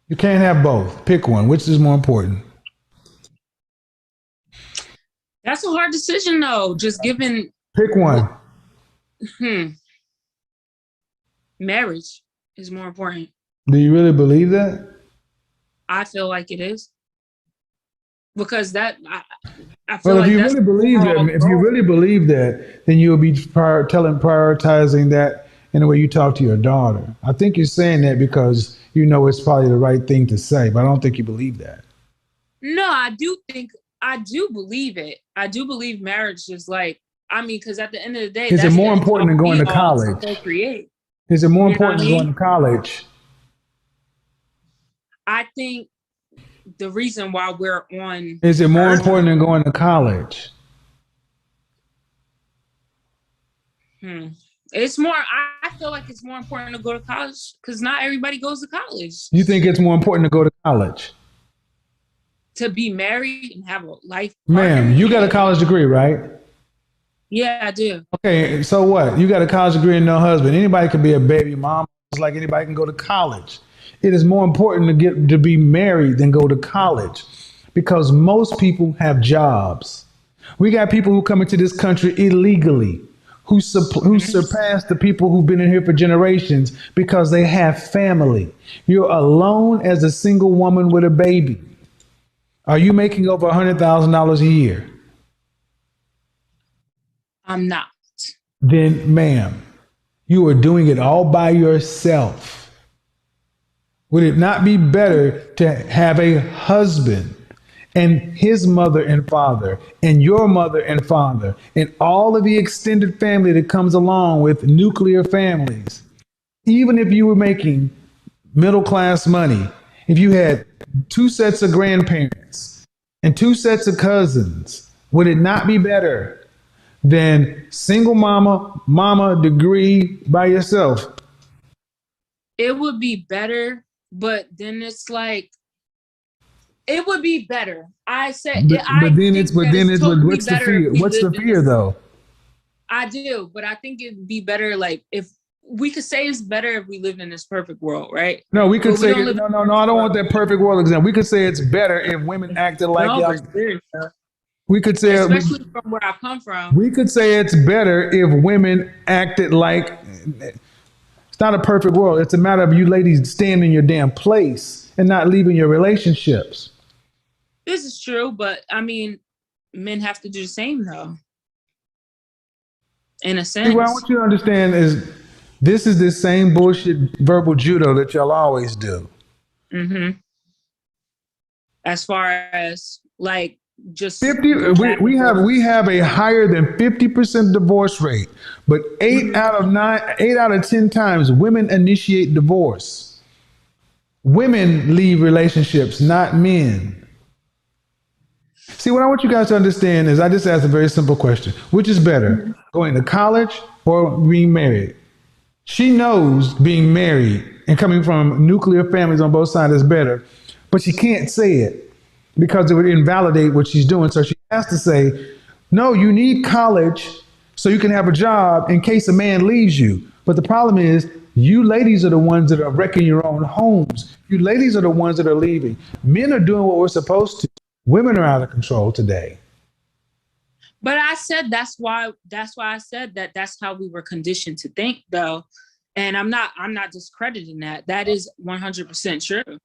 You can't have both. Pick one. Which is more important? That's a hard decision though. Just given. Pick one. Marriage is more important. Do you really believe that? I feel like it is. Because I feel well, like if you really believe that, then you'll be prioritizing that in the way you talk to your daughter. I think you're saying that because it's probably the right thing to say, but I don't think you believe that. No, I do believe it. I do believe marriage is because at the end of the day, is it more important than going to college? Is it more important than going to college? I think the reason why we're on. Is it more important than going to college? It's more, I feel like it's more important to go to college because not everybody goes to college. You think it's more important to go to college? To be married and have a life Ma'am, partner. you got a college degree, right? Yeah, I do. Okay, so what? You got a college degree and no husband. Anybody can be a baby mom, just like anybody can go to college. It is more important to be married than go to college because most people have jobs. We got people who come into this country illegally, who surpass the people who've been in here for generations because they have family. You're alone as a single woman with a baby. Are you making over $100,000 a year? I'm not. Then, ma'am, you are doing it all by yourself. Would it not be better to have a husband and his mother and father and your mother and father and all of the extended family that comes along with nuclear families? Even if you were making middle class money, if you had 2 sets of grandparents and 2 sets of cousins, would it not be better than single mama degree by yourself? It would be better, but then it's like, it would be better. I said, But then it's what's the fear? What's the fear though? I do, but I think it'd be better like if we could say it's better if we lived in this perfect world, right? No, we could But we say don't live no. in I don't want that perfect world example. We could say it's better if women acted like No, y'all. but seriously, We could say especially from where I come from. we could say it's better if women acted like. It's not a perfect world. It's a matter of you ladies staying in your damn place and not leaving your relationships. This is true, but I mean, men have to do the same though. In a sense. See, what I want you to understand is this is the same bullshit verbal judo that y'all always do. Mm-hmm. As far as like just 50, we have a higher than 50% divorce rate, but 8 out of 10 times women initiate divorce. Women leave relationships, not men. See, what I want you guys to understand is I just asked a very simple question. Which is better, going to college or being married? She knows being married and coming from nuclear families on both sides is better, but she can't say it because it would invalidate what she's doing. So she has to say, no, you need college so you can have a job in case a man leaves you. But the problem is, you ladies are the ones that are wrecking your own homes. You ladies are the ones that are leaving. Men are doing what we're supposed to. Women are out of control today. But I said that's why I said that that's how we were conditioned to think though. And I'm not discrediting that. That is 100% true.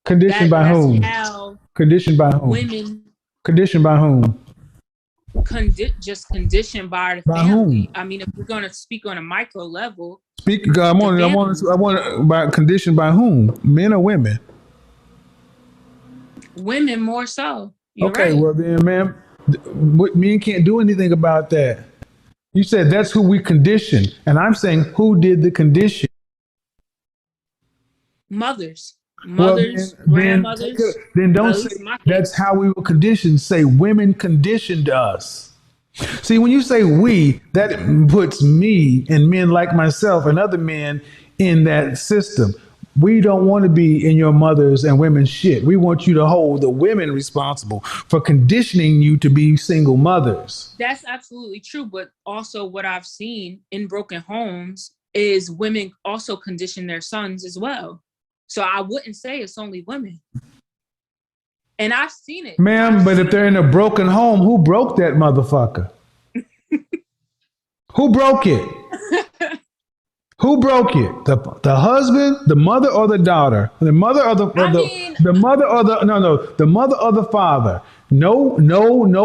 Conditioned by whom? Conditioned by whom? Women. Conditioned by whom? Just conditioned by the by family. Whom? I mean, if we're going to speak on a micro level. I want about conditioned by whom? Men or women? Women more so. You're okay, right. well then, ma'am, men can't do anything about that. You said that's who we condition, and I'm saying who did the condition? Mothers, grandmothers. Then don't say that's how we were conditioned. Say women conditioned us. See, when you say we, that puts me and men like myself and other men in that system. We don't want to be in your mother's and women's shit. We want you to hold the women responsible for conditioning you to be single mothers. That's absolutely true. But also what I've seen in broken homes is women also condition their sons as well. So I wouldn't say it's only women. And I've seen it. Ma'am, but if they're in a broken home, who broke that motherfucker? Who broke it? Who broke it? The husband, the mother, or the daughter? The mother or the mother or the father? No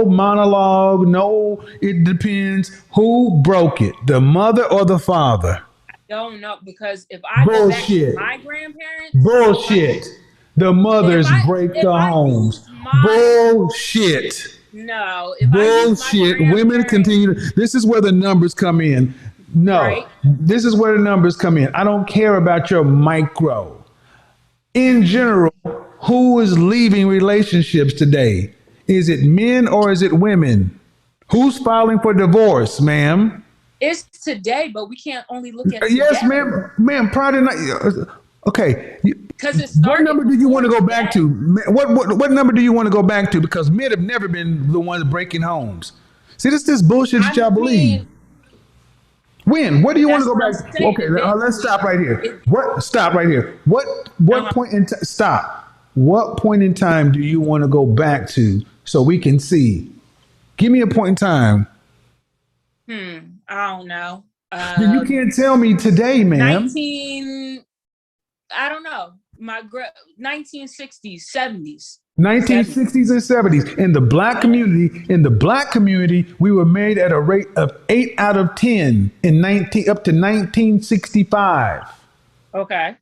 monologue. No, it depends. Who broke it? The mother or the father? I don't know, because if I go back to my grandparents, bullshit. The mothers break the homes. Bullshit. No, bullshit. Women continue. This is where the numbers come in. No, right. This is where the numbers come in. I don't care about your micro. In general, who is leaving relationships today? Is it men or is it women? Who's filing for divorce, ma'am? It's today, but we can't only look at today. Yes, ma'am. Pride and night. Okay. Because it What started number do you want to go before back today. to? What number do you want to go back to? Because men have never been the ones breaking homes. See, this bullshit that y'all believe. When? What do you want to go That's what back? I'm saying. Okay, let's stop right here. It- What? Stop right here. What point in time? Stop. What point in time do you want to go back to so we can see? Give me a point in time. I don't know. You can't tell me today, ma'am. I don't know. 1960s, 70s. 1960s and 70s in the black community, we were made at a rate of 8 out of 10 up to 1965. Okay.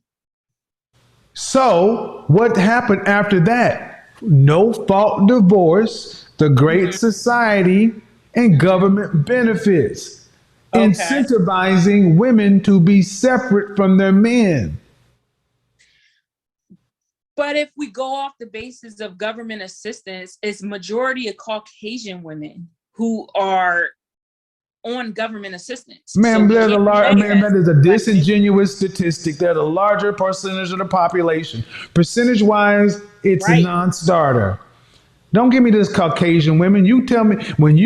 So what happened after that? No fault divorce, the Great Society, and government benefits, incentivizing women to be separate from their men. But if we go off the basis of government assistance, it's majority of Caucasian women who are on government assistance. Ma'am, So that is a disingenuous statistic. They're the larger percentage of the population. Percentage-wise, it's a non-starter. Don't give me this Caucasian women. You tell me when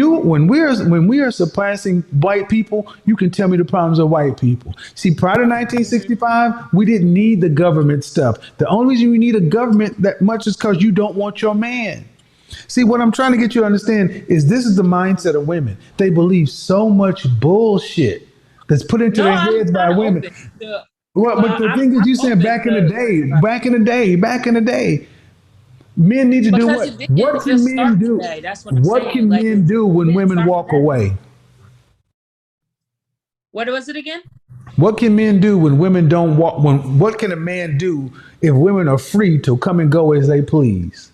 we are surpassing white people, you can tell me the problems of white people. See, prior to 1965, we didn't need the government stuff. The only reason you need a government that much is because you don't want your man. See, what I'm trying to get you to understand is this is the mindset of women. They believe so much bullshit that's put into their heads by women. But the thing is, you saying back in the day. Men need to do what? What can men do? What can men do when women walk away? What was it again? What can men do when women don't walk? What can a man do if women are free to come and go as they please?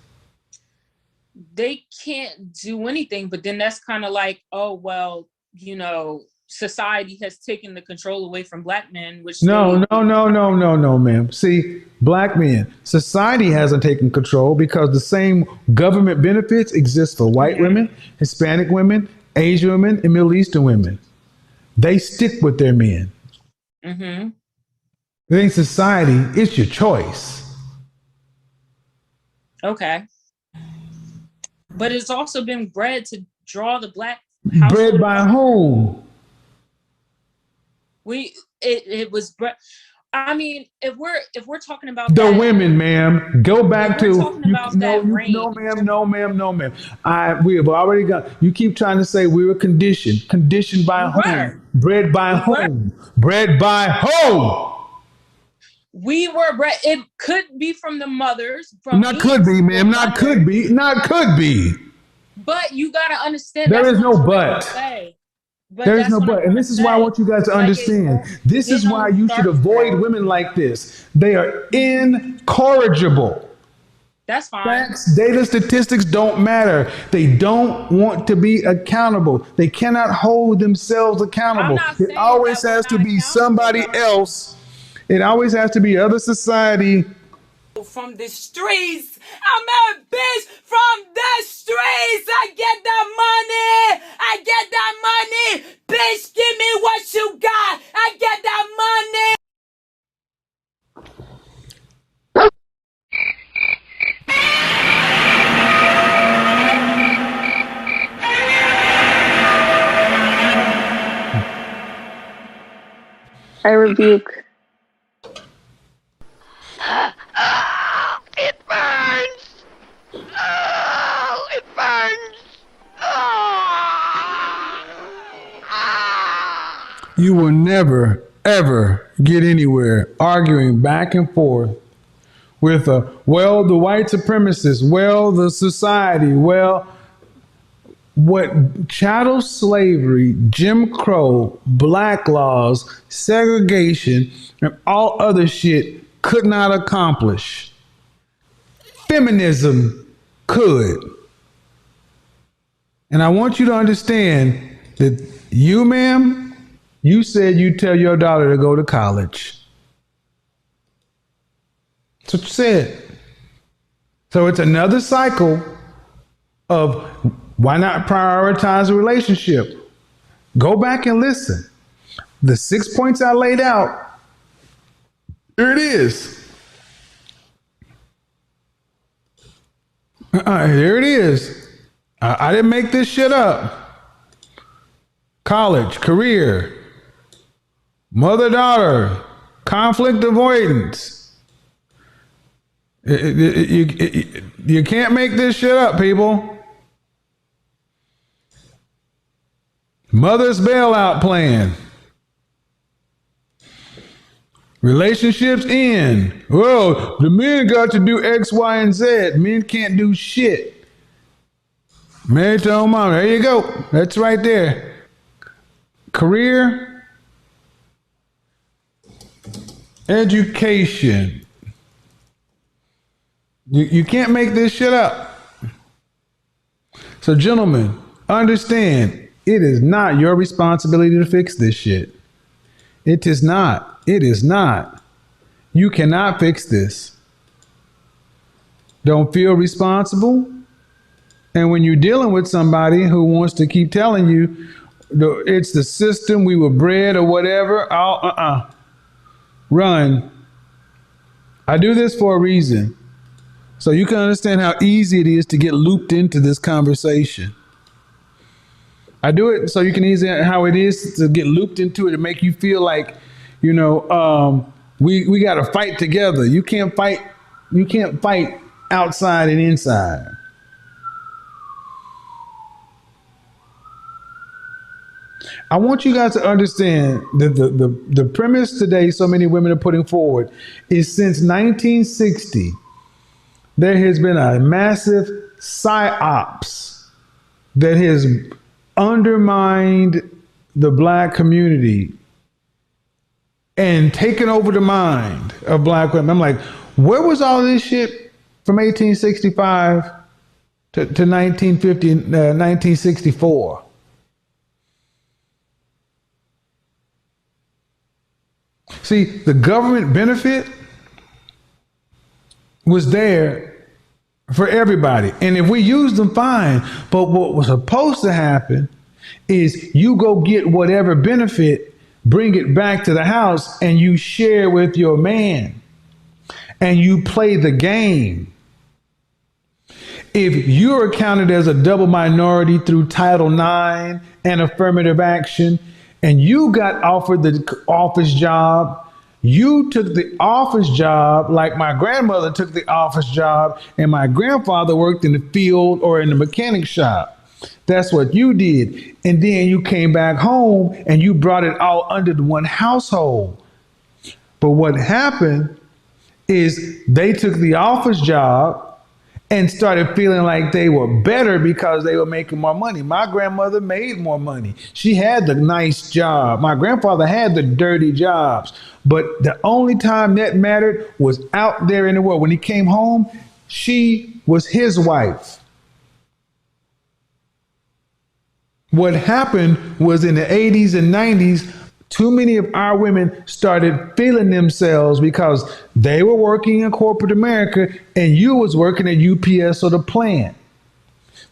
They can't do anything, but then that's kind of like, oh, well, society has taken the control away from black men, which no, ma'am. See, black men, society hasn't taken control because the same government benefits exist for white women, Hispanic women, Asian women, and Middle Eastern women. They stick with their men. It ain't society, it's your choice. Okay. But it's also been bred to draw the black Bred by whom? It was I mean, if we're talking about the women, ma'am, go back to no, ma'am. We have already got. You keep trying to say we were conditioned by whom? Bred by whom? Bred by whom? We were bred. It could be from the mothers. Not could be, ma'am. Not could be. But you gotta understand. There is no but. There is no but. And this is why I want you guys to understand. This is why you should avoid women like this. They are incorrigible. That's fine. Facts, data, statistics don't matter. They don't want to be accountable. They cannot hold themselves accountable. It always has to be somebody else. It always has to be other society. From the streets, I'm a bitch from the streets. I get that money. Bitch, give me what you got. I get that money. I rebuke. It burns! Oh, it burns! You will never, ever get anywhere arguing back and forth with the white supremacists, the society, what chattel slavery, Jim Crow, black laws, segregation, and all other shit could not accomplish. Feminism could. And I want you to understand that you, ma'am, you said you tell your daughter to go to college. That's what you said. So it's another cycle of why not prioritize a relationship? Go back and listen. The 6 points I laid out, here it is. Here it is. I didn't make this shit up. College, career, mother-daughter, conflict avoidance. You can't make this shit up, people. Mother's bailout plan. Relationships end. Well, the men got to do X, Y, and Z. Men can't do shit. Married to own mom. There you go. That's right there. Career. Education. You can't make this shit up. So, gentlemen, understand, it is not your responsibility to fix this shit. It is not. It is not. You cannot fix this. Don't feel responsible. And when you're dealing with somebody who wants to keep telling you it's the system, we were bred or whatever, run. I do this for a reason. So you can understand how easy it is to get looped into this conversation. I do it so you can easily how it is to get looped into it and make you feel like, we got to fight together. You can't fight outside and inside. I want you guys to understand that the premise today so many women are putting forward is since 1960, there has been a massive psyops that has undermined the Black community and taken over the mind of Black women. I'm like, where was all this shit from 1865 to 1950, 1964? See, the government benefit was there for everybody. And if we used them, fine. But what was supposed to happen is you go get whatever benefit, bring it back to the house, and you share with your man. And you play the game. If you're counted as a double minority through Title IX and affirmative action, and you got offered the office job, you took the office job like my grandmother took the office job, and my grandfather worked in the field or in the mechanic shop. That's what you did. And then you came back home and you brought it all under the one household. But what happened is they took the office job and started feeling like they were better because they were making more money. My grandmother made more money. She had the nice job. My grandfather had the dirty jobs. But the only time that mattered was out there in the world. When he came home, she was his wife. What happened was in the 80s and 90s, too many of our women started feeling themselves because they were working in corporate America and you was working at UPS or the plant.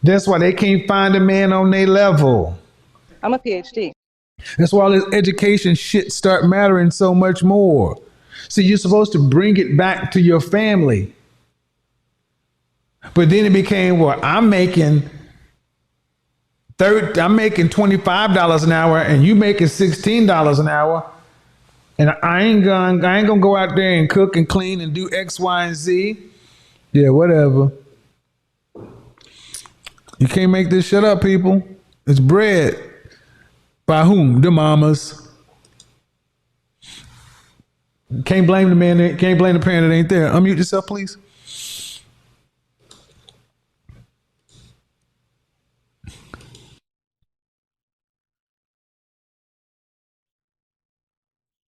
That's why they can't find a man on their level. I'm a PhD. That's why all this education shit start mattering so much more. See, you're supposed to bring it back to your family. But then it became, well, I'm making $25 an hour and you making $16 an hour. And I ain't gonna go out there and cook and clean and do X, Y, and Z. Yeah, whatever. You can't make this shit up, people. It's bread. By whom? The mamas. Can't blame the man. Can't blame the parent that ain't there. Unmute yourself, please.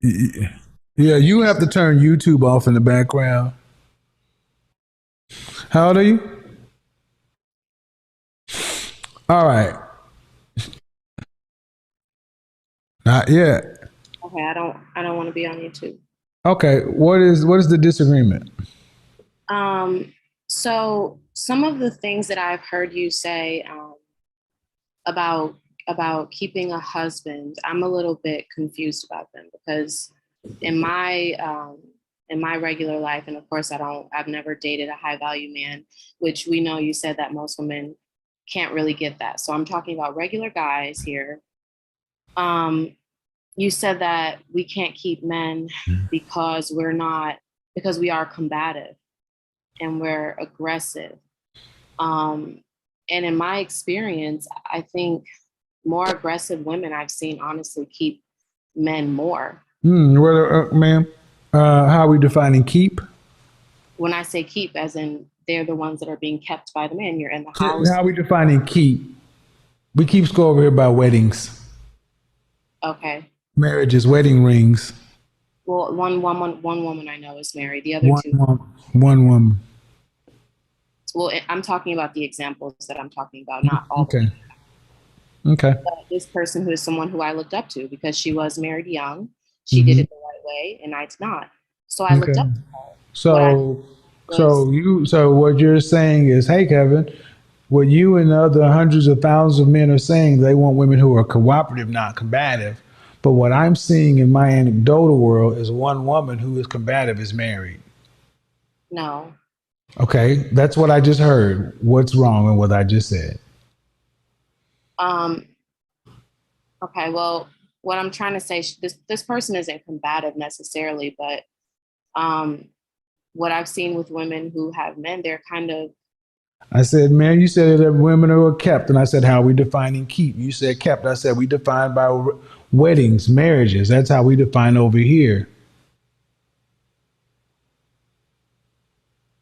Yeah, you have to turn YouTube off in the background. How old are you? All right. Not yet. Okay, I don't want to be on YouTube. Okay, what is the disagreement? So some of the things that I've heard you say about about keeping a husband, I'm a little bit confused about them because in my regular life, and of course I've never dated a high value man, which we know you said that most women can't really get that. So I'm talking about regular guys here. You said that we can't keep men because we are combative and we're aggressive. And in my experience, I think more aggressive women I've seen honestly keep men more. Ma'am, how are we defining keep? When I say keep, as in they're the ones that are being kept by the man. You're in the house. How are we defining keep? We keep score over here by weddings, Okay. marriages, wedding rings. Well, one woman I know is married. The other two. One woman. Well, I'm talking about the examples that I'm talking about, not all. Okay. Okay. But this person who is someone who I looked up to because she was married young. She did it the right way, and I did not. So I looked up to her. So what you're saying is, hey, Kevin, what you and the other hundreds of thousands of men are saying, they want women who are cooperative, not combative. But what I'm seeing in my anecdotal world is one woman who is combative is married. No. Okay, that's what I just heard. What's wrong with what I just said? Okay, well, what I'm trying to say, this person isn't combative necessarily, but what I've seen with women who have men, they're kind of. I said, man, you said that women are kept, and I said, how are we defining keep? You said kept. I said, we define by weddings, marriages. That's how we define over here.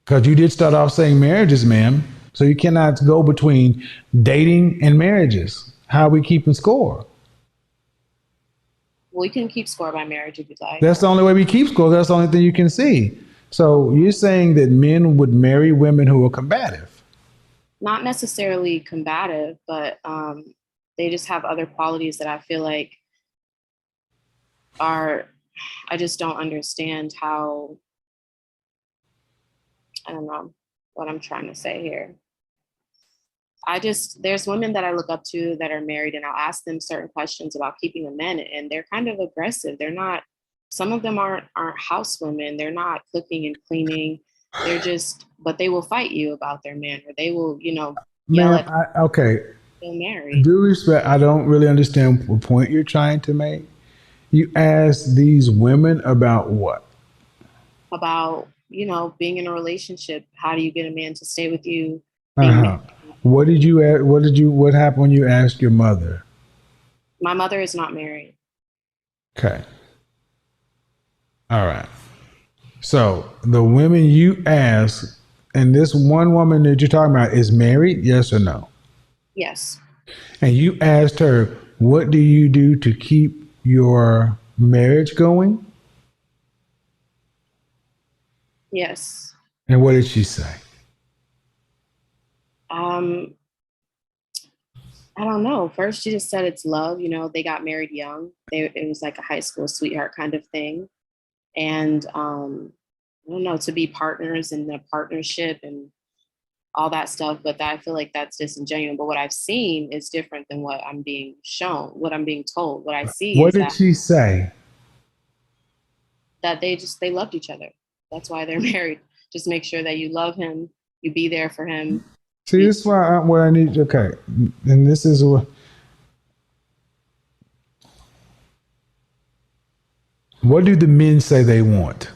Because you did start off saying marriages, ma'am. So you cannot go between dating and marriages. How are we keeping score? Well, we can keep score by marriage if you'd like. That's the only way we keep score. That's the only thing you can see. So you're saying that men would marry women who are combative? Not necessarily combative, but they just have other qualities that I feel like I just don't understand how. I don't know what I'm trying to say here. There's women that I look up to that are married, and I'll ask them certain questions about keeping a man, and they're kind of aggressive. They're not, some of them aren't house women. They're not cooking and cleaning. They're just, but they will fight you about their man, or they will, yell at okay. They're married. Due respect, I don't really understand what point you're trying to make. You ask these women about what? About, being in a relationship. How do you get a man to stay with you? What happened when you asked your mother? My mother is not married. Okay. All right. So the women you ask, and this one woman that you're talking about is married, yes or no? Yes. And you asked her, what do you do to keep your marriage going? Yes. And what did she say? I don't know. First, she just said it's love. They got married young. It was like a high school sweetheart kind of thing. And I don't know, to be partners in a partnership and all that stuff. But I feel like that's disingenuous. But what I've seen is different than what I'm being shown, what I'm being told. What I see What is did she say? That they loved each other. That's why they're married. Just make sure that you love him, you be there for him. See, this is what I need. Okay, and this is what do the men say they want?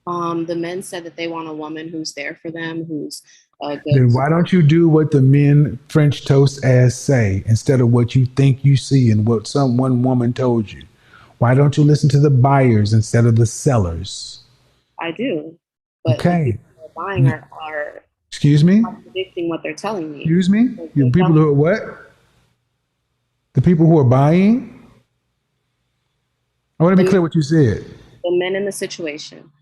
The men said that they want a woman who's there for them, who's good. Then why don't you do what the men French toast ass say instead of what you think you see and what one woman told you? Why don't you listen to the buyers instead of the sellers? I do. But okay. The people who are buying are excuse me? contradicting what they're telling me. Excuse me? The people who are what? The people who are buying? I want to be clear what you said. The men in the situation.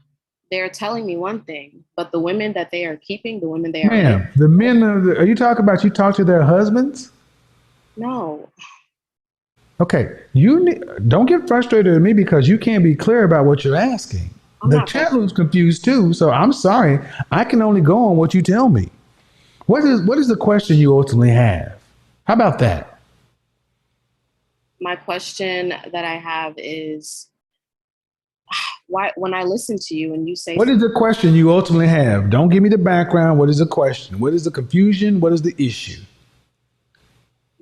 They're telling me one thing, but the women that they are keeping, the women they are. Ma'am, the men, are you talking about you talk to their husbands? No. Okay, don't get frustrated at me because you can't be clear about what you're asking. The chat room's confused too, so I'm sorry. I can only go on what you tell me. What is the question you ultimately have? How about that? My question that I have is why, when I listen to you and you say What is the question you ultimately have? Don't give me the background. What is the question? What is the confusion? What is the issue?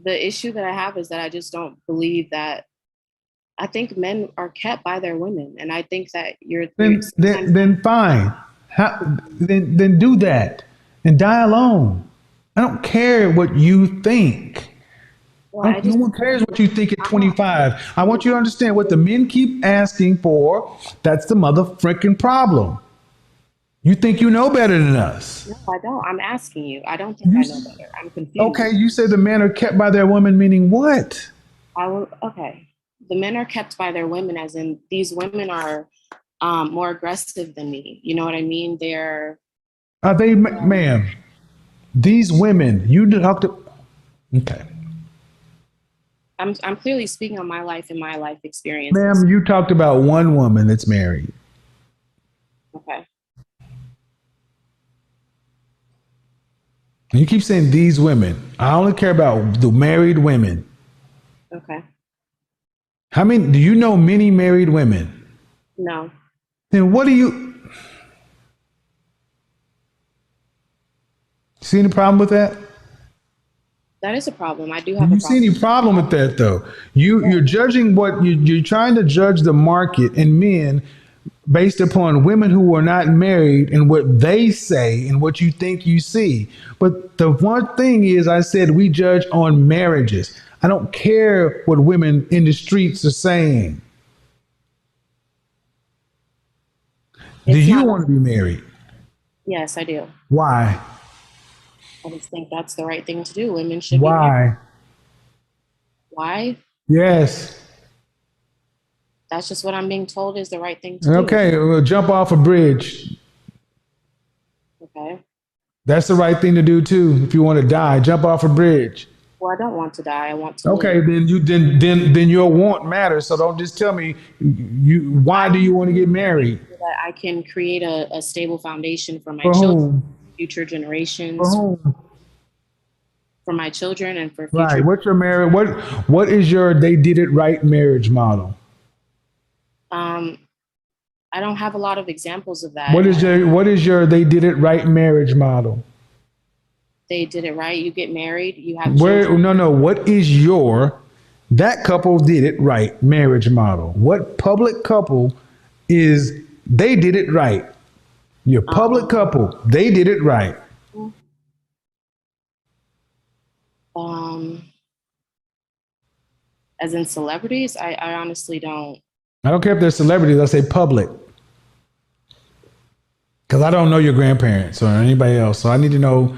the issue that I have is that I just don't believe that. I think men are kept by their women, and I think that Then fine. Then do that and die alone. I don't care what you think. well, I No just one cares what you think at 25. I want you to understand what the men keep asking for. That's the mother freaking problem. You think you know better than us. no, I don't. I'm asking you. I don't think I know better. I'm confused. Okay, you say the men are kept by their women, meaning what? Okay. The men are kept by their women, as in these women are more aggressive than me. You know what I mean? They're Are they, ma'am? These women, you talked to. Okay. I'm clearly speaking on my life and my life experiences. Ma'am, you talked about one woman that's married. Okay. You keep saying these women. I only care about the married women. Okay. How many, do you know many married women? No. Then what do you see any problem with that? That is a problem. I do Do have you a see problem. any problem with that though? You're judging what you're trying to judge the market and men based upon women who are not married and what they say and what you think you see. But the one thing is, I said we judge on marriages. I don't care what women in the streets are saying. Do It's you not. want to be married? Yes, I do. Why? I just think that's the right thing to do. Women should be Why? married. Why? Yes. That's just what I'm being told is the right thing to do. Okay, well, jump off a bridge. Okay. That's the right thing to do too. If you want to die, jump off a bridge. Well, I don't want to die. I want to Okay, live. then your want matters. So don't just tell me why do you want to get married? So that I can create a stable foundation for my For children, whom? future For generations, whom? for my children, and for Right. future. What's your marriage? What is your they did it right marriage model? Um, I don't have a lot of examples of that. What is your they did it right marriage model? They did it right. You get married. You have Where children. no, what is your that couple did it right marriage model? What public couple is they did it right? Your public couple, they did it right. As in celebrities, I honestly don't. I don't care if they're celebrities, I say public. Because I don't know your grandparents or anybody else. So I need to know.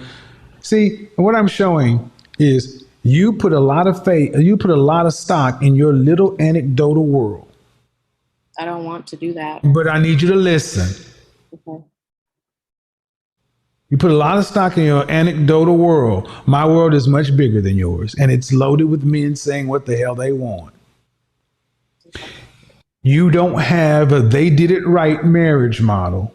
See, what I'm showing is you put a lot of faith, you put a lot of stock in your little anecdotal world. I don't want to do that. But I need you to listen. Okay. You put a lot of stock in your anecdotal world. My world is much bigger than yours, and it's loaded with men saying what the hell they want. You don't have a they did it right marriage model.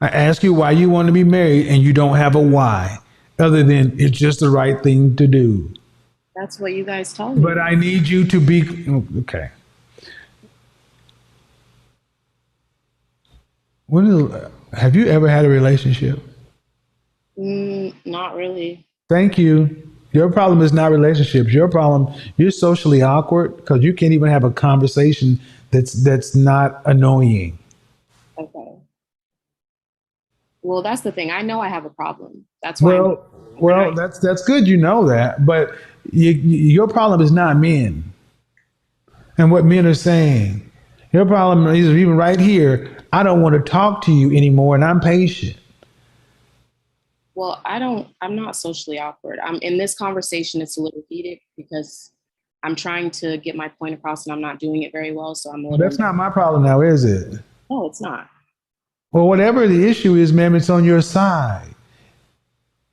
I ask you why you want to be married, and you don't have a why, other than it's just the right thing to do. That's what you guys told me. But I need you to be okay. Have you ever had a relationship? Not really. Thank you. Your problem is not relationships. Your problem, you're socially awkward because you can't even have a conversation that's not annoying. Okay. Well, that's the thing. I know I have a problem. That's why. Well, that's good. You know that, but your problem is not men and what men are saying. Your problem is even right here. I don't want to talk to you anymore, and I'm patient. Well, I'm not socially awkward. I'm in this conversation. It's a little heated because I'm trying to get my point across and I'm not doing it very well. So I'm a little. That's not my problem now, is it? No, it's not. Well, whatever the issue is, ma'am, it's on your side.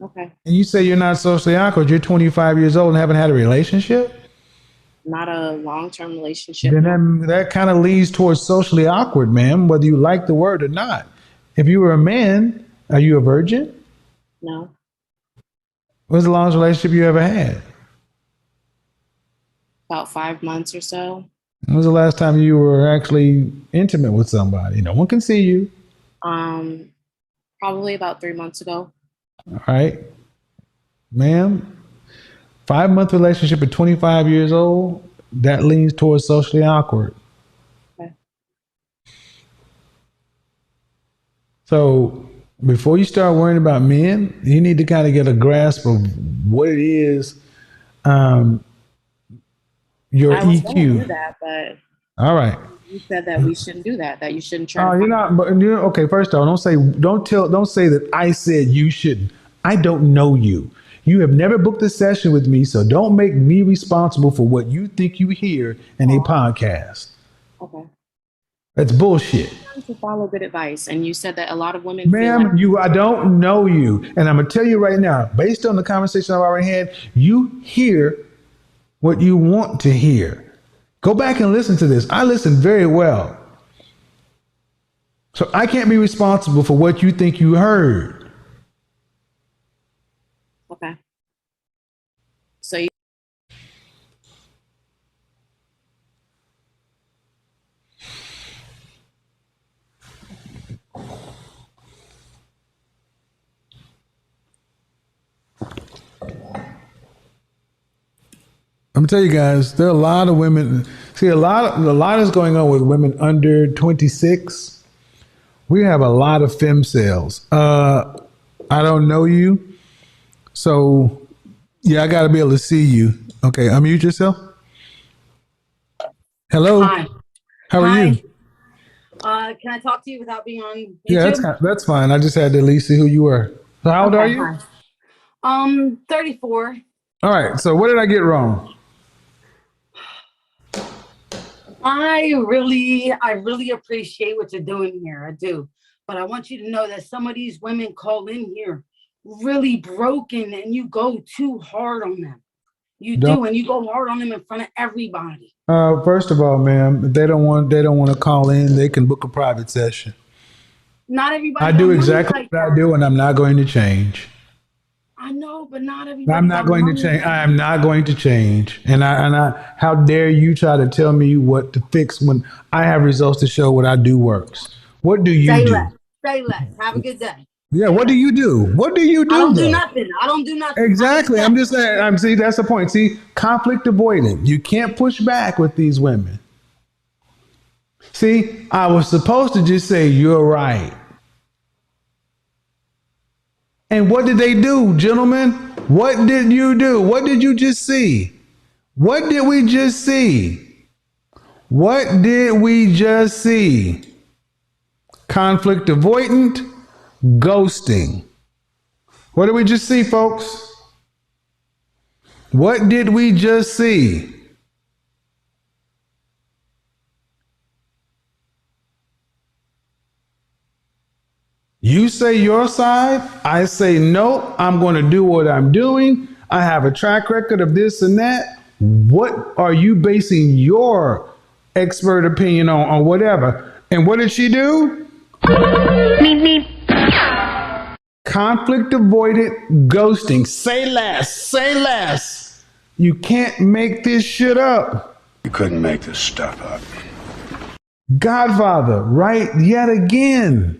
Okay. And you say you're not socially awkward. You're 25 years old and haven't had a relationship? Not a long-term relationship. Then that kind of leads towards socially awkward, ma'am, whether you like the word or not. If you were a man, are you a virgin? No. What's the longest relationship you ever had? About 5 months or so. When was the last time you were actually intimate with somebody? No one can see you. Probably about 3 months ago. All right. Ma'am, 5-month relationship at 25 years old, that leans towards socially awkward. Okay. So before you start worrying about men, you need to kind of get a grasp of what it is, your I was going to do EQ. that, but All right. you said that we shouldn't do that. That you shouldn't try. Oh, to you're not. But you okay. First off, don't say that I said you shouldn't. I don't know you. You have never booked a session with me, so don't make me responsible for what you think you hear in a podcast. Okay. That's bullshit. Trying to follow good advice, and you said that a lot of women. Feel Ma'am, like, I don't know you. And I'm going to tell you right now, based on the conversation I've already had, you hear what you want to hear. Go back and listen to this. I listen very well. So I can't be responsible for what you think you heard. okay. So you. I'm gonna tell you guys, there are a lot of women. See, a lot is going on with women under 26. We have a lot of fem sales. I don't know you, so yeah, I got to be able to see you. Okay, unmute yourself. Hello. Hi. How are Hi. you? Can I talk to you without being on YouTube? Yeah, that's fine. I just had to at least see who you were. So how old are you? Hi. 34. All right. So what did I get wrong? I really appreciate what you're doing here. I do. But I want you to know that some of these women call in here really broken and you go too hard on them. You do, and you go hard on them in front of everybody. First of all, ma'am, if they don't want to call in, they can book a private session. Not everybody. I do got money exactly like what I that. do, and I'm not going to change. I know, but not everybody. I'm not got going to money change. like I am not going to change. And how dare you try to tell me what to fix when I have results to show what I do works? What do you Say do? less. Say less. Have a good day. Yeah, what do you do? What do you do? I don't do though? nothing. I don't do nothing. Exactly. I'm just saying. See, that's the point. See, conflict avoidant. You can't push back with these women. See, I was supposed to just say you're right. And what did they do, gentlemen? What did you do? What did you just see? What did we just see? What did we just see? Conflict avoidant, ghosting. What did we just see, folks? What did we just see? You say your side, I say no, I'm going to do what I'm doing. I have a track record of this and that. What are you basing your expert opinion on whatever? And what did she do? Conflict avoidant ghosting. Say less, say less. You can't make this shit up. You couldn't make this stuff up. Godfather, right yet again.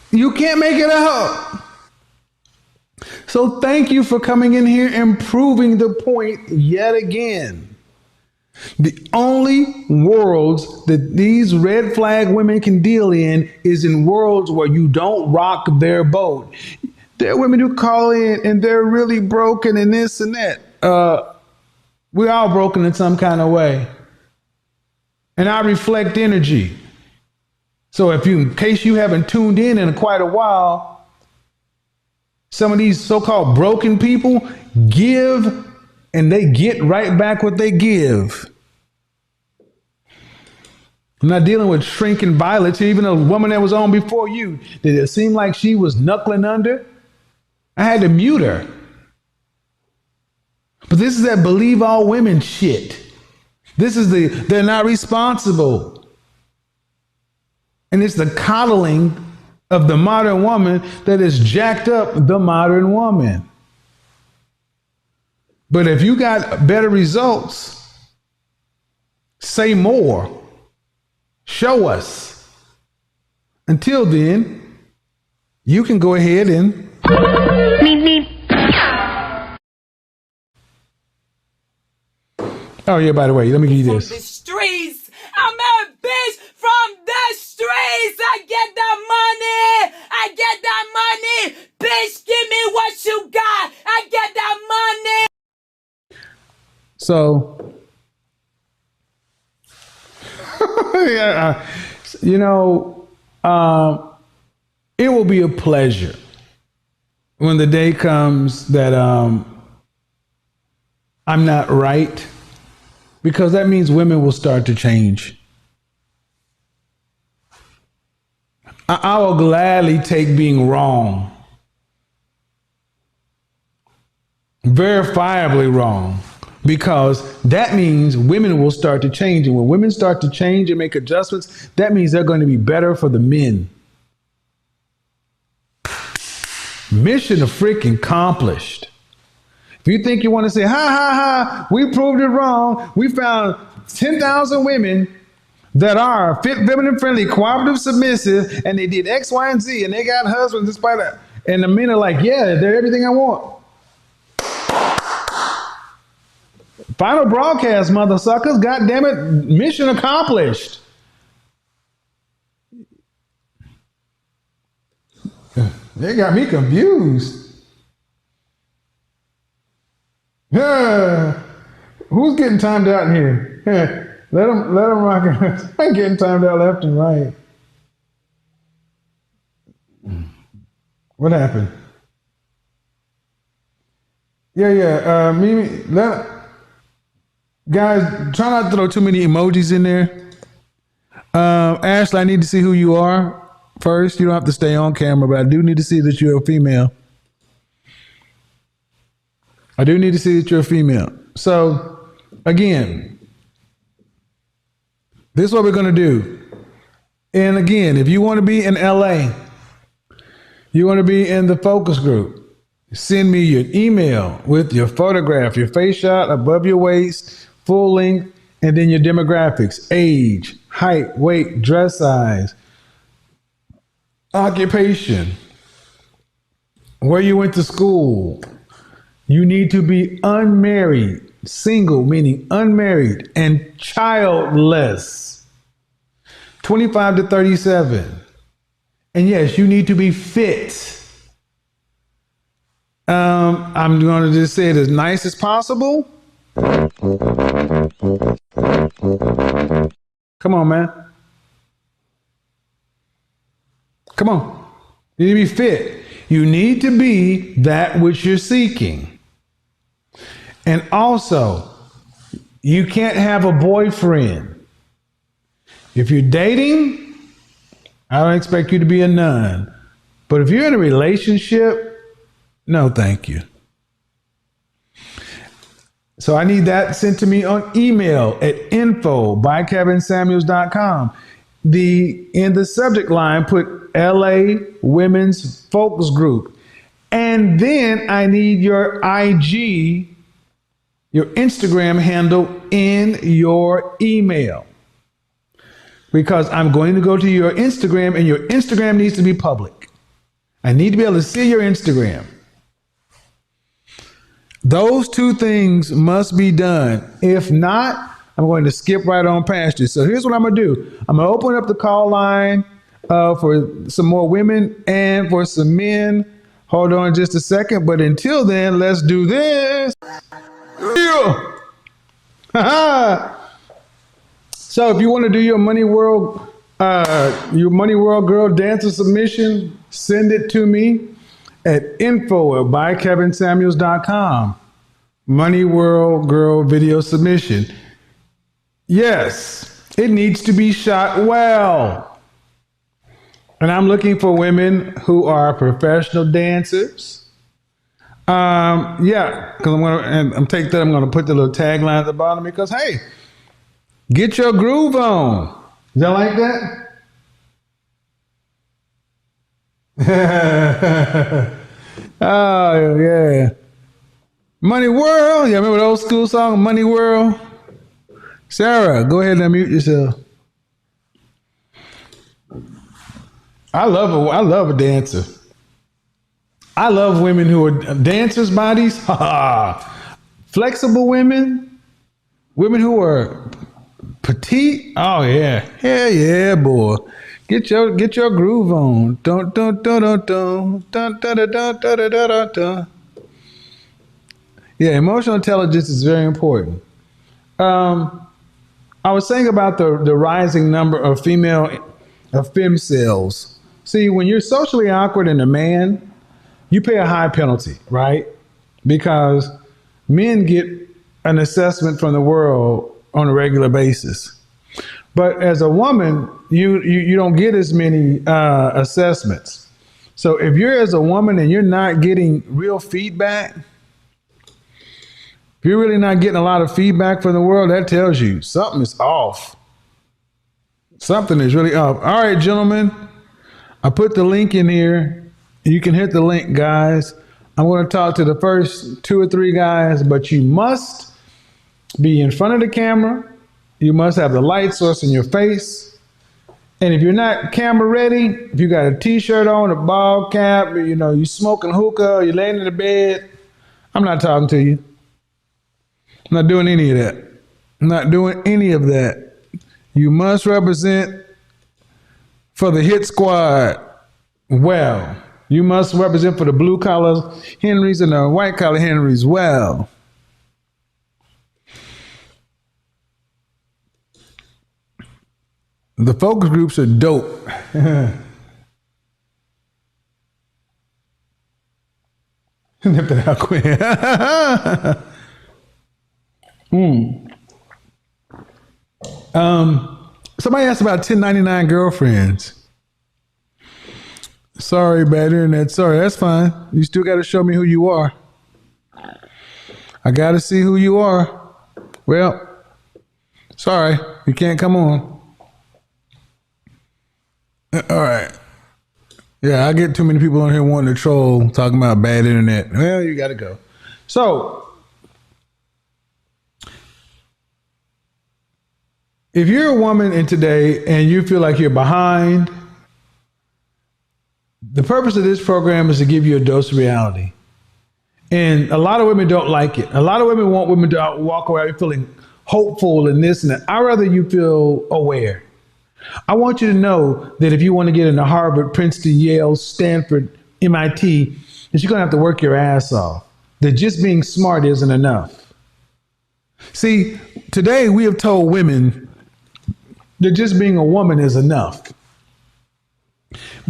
You can't make it up. So thank you for coming in here and proving the point yet again. The only worlds that these red flag women can deal in is in worlds where you don't rock their boat. There are women who call in and they're really broken and this and that. We're all broken in some kind of way. And I reflect energy. So in case you haven't tuned in quite a while, some of these so-called broken people give and they get right back what they give. I'm not dealing with shrinking violets. Even a woman that was on before you, did it seem like she was knuckling under? I had to mute her. But this is that believe all women shit. This is they're not responsible. And it's the coddling of the modern woman that has jacked up the modern woman. But if you got better results, say more. Show us. Until then, you can go ahead and oh yeah, by the way, let me give you From this. the streets. I'm a bitch from the streets. I get that money. I get that money. Bitch, give me what you got. I get that money. So, yeah, you know, it will be a pleasure when the day comes that I'm not right, because that means women will start to change. I will gladly take being wrong, verifiably wrong, because that means women will start to change. And when women start to change and make adjustments, that means they're going to be better for the men. Mission freaking accomplished. If you think you want to say, ha ha ha, we proved it wrong. We found 10,000 women that are fit, feminine friendly, cooperative, submissive, and they did X, Y, and Z, and they got husbands despite that. And the men are like, yeah, they're everything I want. Final broadcast, mother suckers. God damn it. Mission accomplished. They got me confused. Yeah. Who's getting timed out in here? Yeah. Let them rock it. I'm getting timed out left and right. What happened? Yeah. Mimi, guys, try not to throw too many emojis in there. Ashley, I need to see who you are first. You don't have to stay on camera, but I do need to see that you're a female. I do need to see that you're a female. So, again, this is what we're going to do. And again, if you want to be in LA, you want to be in the focus group, send me your email with your photograph, your face shot above your waist, full length, and then your demographics, age, height, weight, dress size, occupation, where you went to school. You need to be unmarried, single, meaning unmarried, and childless, 25 to 37. And yes, you need to be fit. I'm going to just say it as nice as possible. Come on, man. Come on. You need to be fit. You need to be that which you're seeking. And also, you can't have a boyfriend. If you're dating, I don't expect you to be a nun. But if you're in a relationship, no, thank you. So I need that sent to me on email at info@kevinsamuels.com. In the subject line, put LA Women's Focus Group. And then I need your IG, your Instagram handle in your email. Because I'm going to go to your Instagram, and your Instagram needs to be public. I need to be able to see your Instagram. Those two things must be done. If not, I'm going to skip right on past you. So here's what I'm going to do. I'm going to open up the call line for some more women and for some men. Hold on just a second. But until then, let's do this. So if you want to do your Money World Girl Dancer submission, send it to me at info@bykevinsamuels.com. Money World Girl video submission. Yes, it needs to be shot well. And I'm looking for women who are professional dancers. Because I'm gonna put the little tagline at the bottom because hey, get your groove on. Is that like that? Oh, yeah. Money World. Yeah, remember the old school song, Money World? Sarah, go ahead and unmute yourself. I love a dancer. I love women who are dancers' bodies. Flexible women, women who are petite. Oh yeah, yeah, boy. Get your groove on. Dun dun dun dun dun dun dun dun dun dun dun dun dun. Yeah, emotional intelligence is very important. I was saying about the rising number of fem cells. See, when you're socially awkward and a man, you pay a high penalty, right? Because men get an assessment from the world on a regular basis. But as a woman, you don't get as many assessments. So if you're as a woman and you're not getting real feedback, if you're really not getting a lot of feedback from the world, that tells you something is off. Something is really off. All right, gentlemen, I put the link in here. You can hit the link, guys. I'm going to talk to the first 2 or 3 guys, but you must be in front of the camera. You must have the light source in your face. And if you're not camera ready, if you got a t-shirt on, a ball cap, you smoking hookah, you're laying in the bed, I'm not talking to you. I'm not doing any of that. I'm not doing any of that. You must represent for the hit squad well. You must represent for the blue collar Henrys and the white collar Henrys well. The focus groups are dope. Nip that out quick. Somebody asked about 1099 girlfriends. Sorry, bad internet. Sorry, that's fine. You still got to show me who you are. I got to see who you are. Well, sorry, you can't come on. All right. Yeah, I get too many people on here wanting to troll, talking about bad internet. Well, you got to go. So, if you're a woman in today and you feel like you're behind, the purpose of this program is to give you a dose of reality. And a lot of women don't like it. A lot of women want women to walk away feeling hopeful and this and that. I'd rather you feel aware. I want you to know that if you want to get into Harvard, Princeton, Yale, Stanford, MIT, that you're going to have to work your ass off. That just being smart isn't enough. See, today we have told women that just being a woman is enough.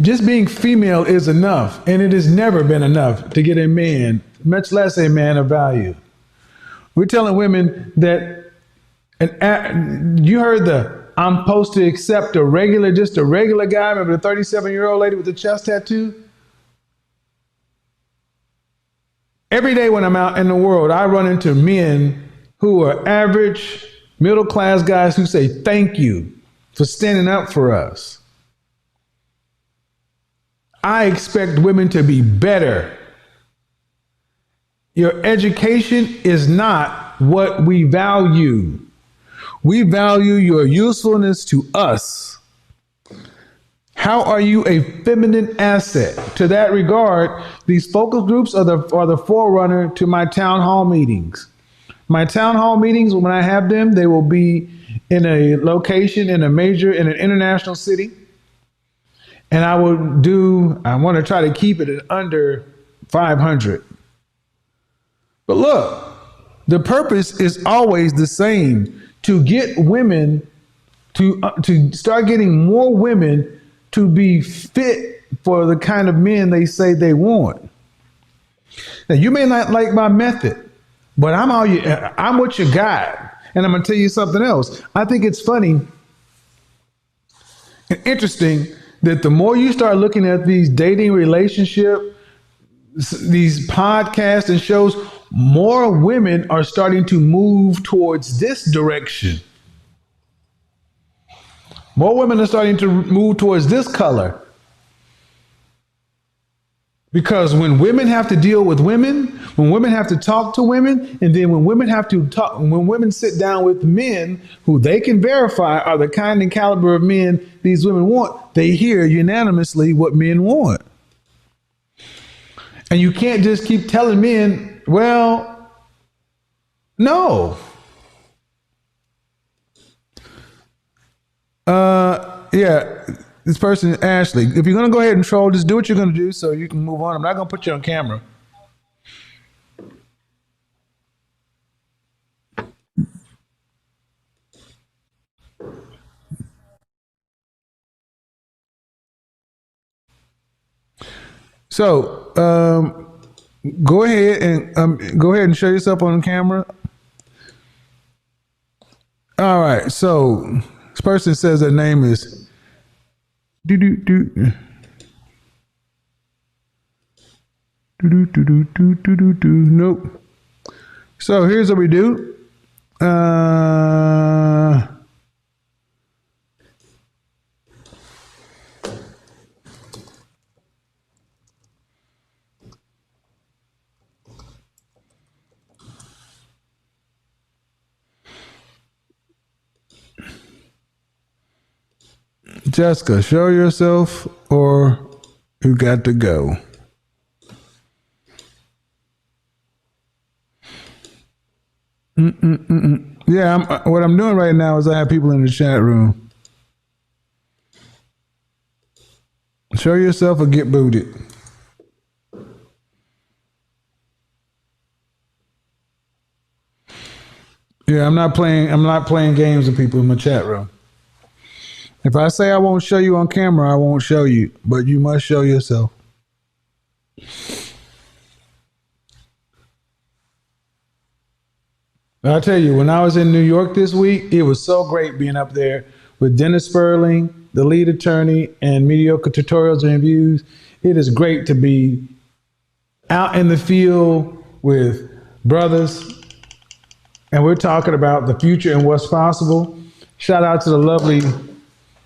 Just being female is enough, and it has never been enough to get a man, much less a man of value. We're telling women that, you heard I'm supposed to accept just a regular guy. Remember the 37-year-old lady with the chest tattoo? Every day when I'm out in the world, I run into men who are average, middle-class guys who say, thank you for standing up for us. I expect women to be better. Your education is not what we value. We value your usefulness to us. How are you a feminine asset? To that regard, these focus groups are the forerunner to my town hall meetings. My town hall meetings, when I have them, they will be in a location in an international city. And I want to try to keep it at under 500. But look, the purpose is always the same, to get women to start getting more women to be fit for the kind of men they say they want. Now, you may not like my method, but I'm what you got. And I'm going to tell you something else. I think it's funny and interesting that the more you start looking at these dating relationship, these podcasts and shows, more women are starting to move towards this direction. More women are starting to move towards this color. Because when women have to deal with women, when women have to talk to women, and then when women have to talk, when women sit down with men who they can verify are the kind and caliber of men these women want, they hear unanimously what men want. And you can't just keep telling men, well, no. Yeah, this person, Ashley, if you're going to go ahead and troll, just do what you're going to do so you can move on. I'm not going to put you on camera. So, go ahead and show yourself on camera. All right. So, this person says their name is Nope. So here's what we do. Jessica, show yourself or you got to go. Yeah, what I'm doing right now is I have people in the chat room. Show yourself or get booted. Yeah, I'm not playing games with people in my chat room. If I say I won't show you on camera, I won't show you, but you must show yourself. I'll tell you, when I was in New York this week, it was so great being up there with Dennis Sperling, the lead attorney, and Mediocre Tutorials and Reviews. It is great to be out in the field with brothers, and we're talking about the future and what's possible. Shout out to the lovely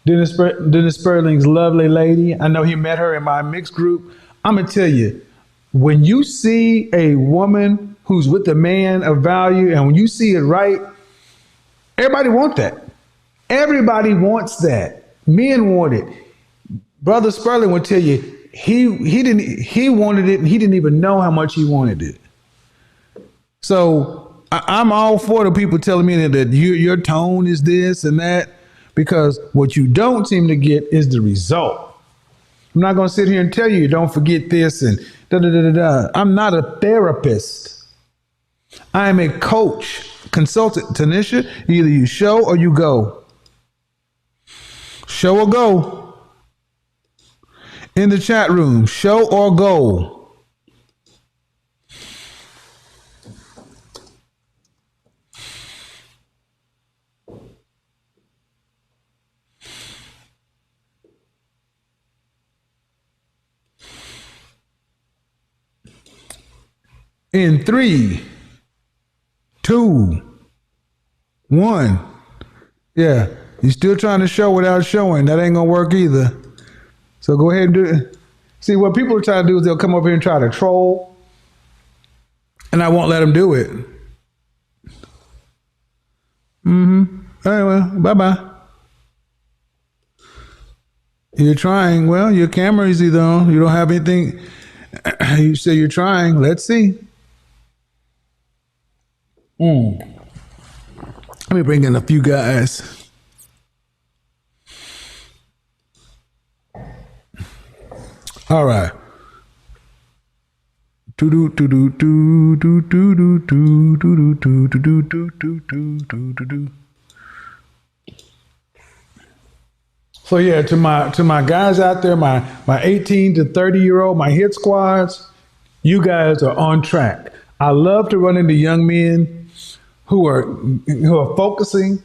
Dennis Sperling's lovely lady. I know he met her in my mixed group. I'm going to tell you, when you see a woman who's with a man of value and when you see it right, everybody wants that. Everybody wants that. Men want it. Brother Sperling will tell you he wanted it and he didn't even know how much he wanted it. So I'm all for the people telling me that your tone is this and that. Because what you don't seem to get is the result. I'm not going to sit here and tell you, don't forget this and da-da-da-da-da. I'm not a therapist. I am a coach, consultant. Tanisha, either you show or you go. Show or go. In the chat room, show or go. In 3, 2, 1. Yeah, you're still trying to show without showing. That ain't gonna work either. So go ahead and do it. See, what people are trying to do is they'll come over here and try to troll, and I won't let them do it. Anyway, bye-bye. You're trying. Well, your camera is either on. You don't have anything. You say you're trying. Let's see. Let me bring in a few guys. All right. So yeah, to my guys out there, my 18 to 30-year-old, my hit squads, you guys are on track. I love to run into young men who are focusing,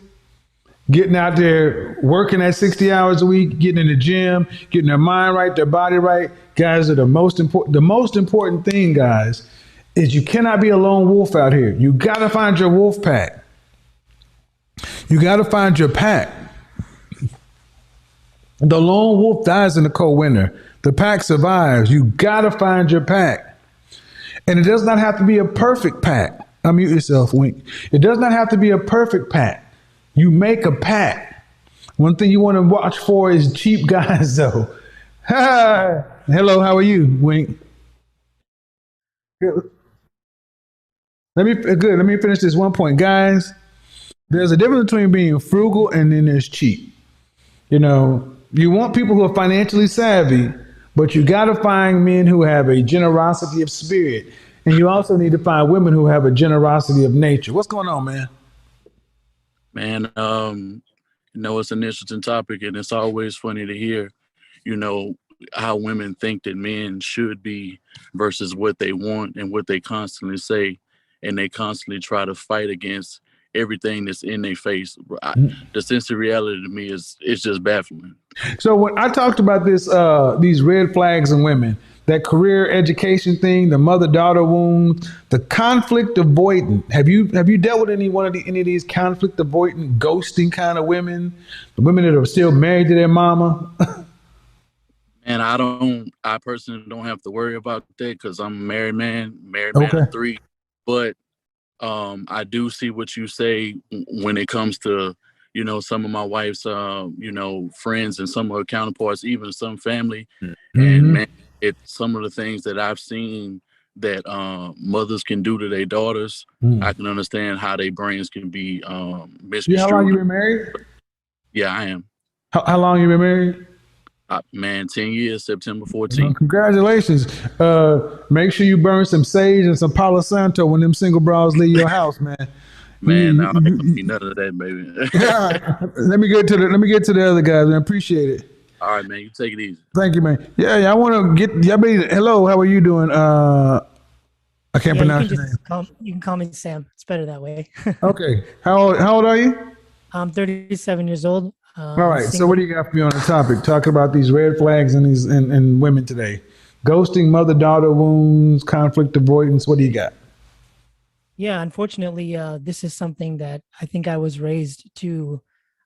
getting out there, working at 60 hours a week, getting in the gym, getting their mind right, their body right. Guys are the most important. The most important thing, guys, is you cannot be a lone wolf out here. You got to find your wolf pack. You got to find your pack. The lone wolf dies in the cold winter. The pack survives. You gotta find your pack. And it does not have to be a perfect pack. Unmute yourself, Wink. It does not have to be a perfect pack. You make a pack. One thing you want to watch for is cheap guys, though. Hello, how are you, Wink? Good. Let me finish this one point, guys. There's a difference between being frugal and then there's cheap. You know, you want people who are financially savvy, but you got to find men who have a generosity of spirit. And you also need to find women who have a generosity of nature. What's going on, man? Man, it's an interesting topic, and it's always funny to hear, how women think that men should be versus what they want and what they constantly say. And they constantly try to fight against everything that's in their face. The sense of reality to me is it's just baffling. So when I talked about these red flags in women, that career education thing, the mother-daughter wounds, the conflict avoidant. Have you dealt with any of these conflict avoidant, ghosting kind of women? The women that are still married to their mama? And I personally don't have to worry about that because I'm a married man Okay. of 3. But I do see what you say when it comes to, some of my wife's, friends and some of her counterparts, even some family. Mm-hmm. And man, it's some of the things that I've seen that mothers can do to their daughters. I can understand how their brains can be misconstrued. How long you been married? Yeah, I am. How long you been married? 10 years, September 14th. Congratulations. Make sure you burn some sage and some Palo Santo when them single bras leave your house, man. Man, I don't need none of that, baby. Let me get to the other guys, man. Appreciate it. All right, man. You take it easy. Thank you, man. Yeah, I want to get y'all. Hello, how are you doing? I can't pronounce your name. You can call me Sam. It's better that way. Okay. How old are you? I'm 37 years old. All right. So what do you got for me on the topic? Talking about these red flags and women today. Ghosting, mother-daughter wounds, conflict avoidance. What do you got? Yeah, unfortunately, this is something that I think I was raised to,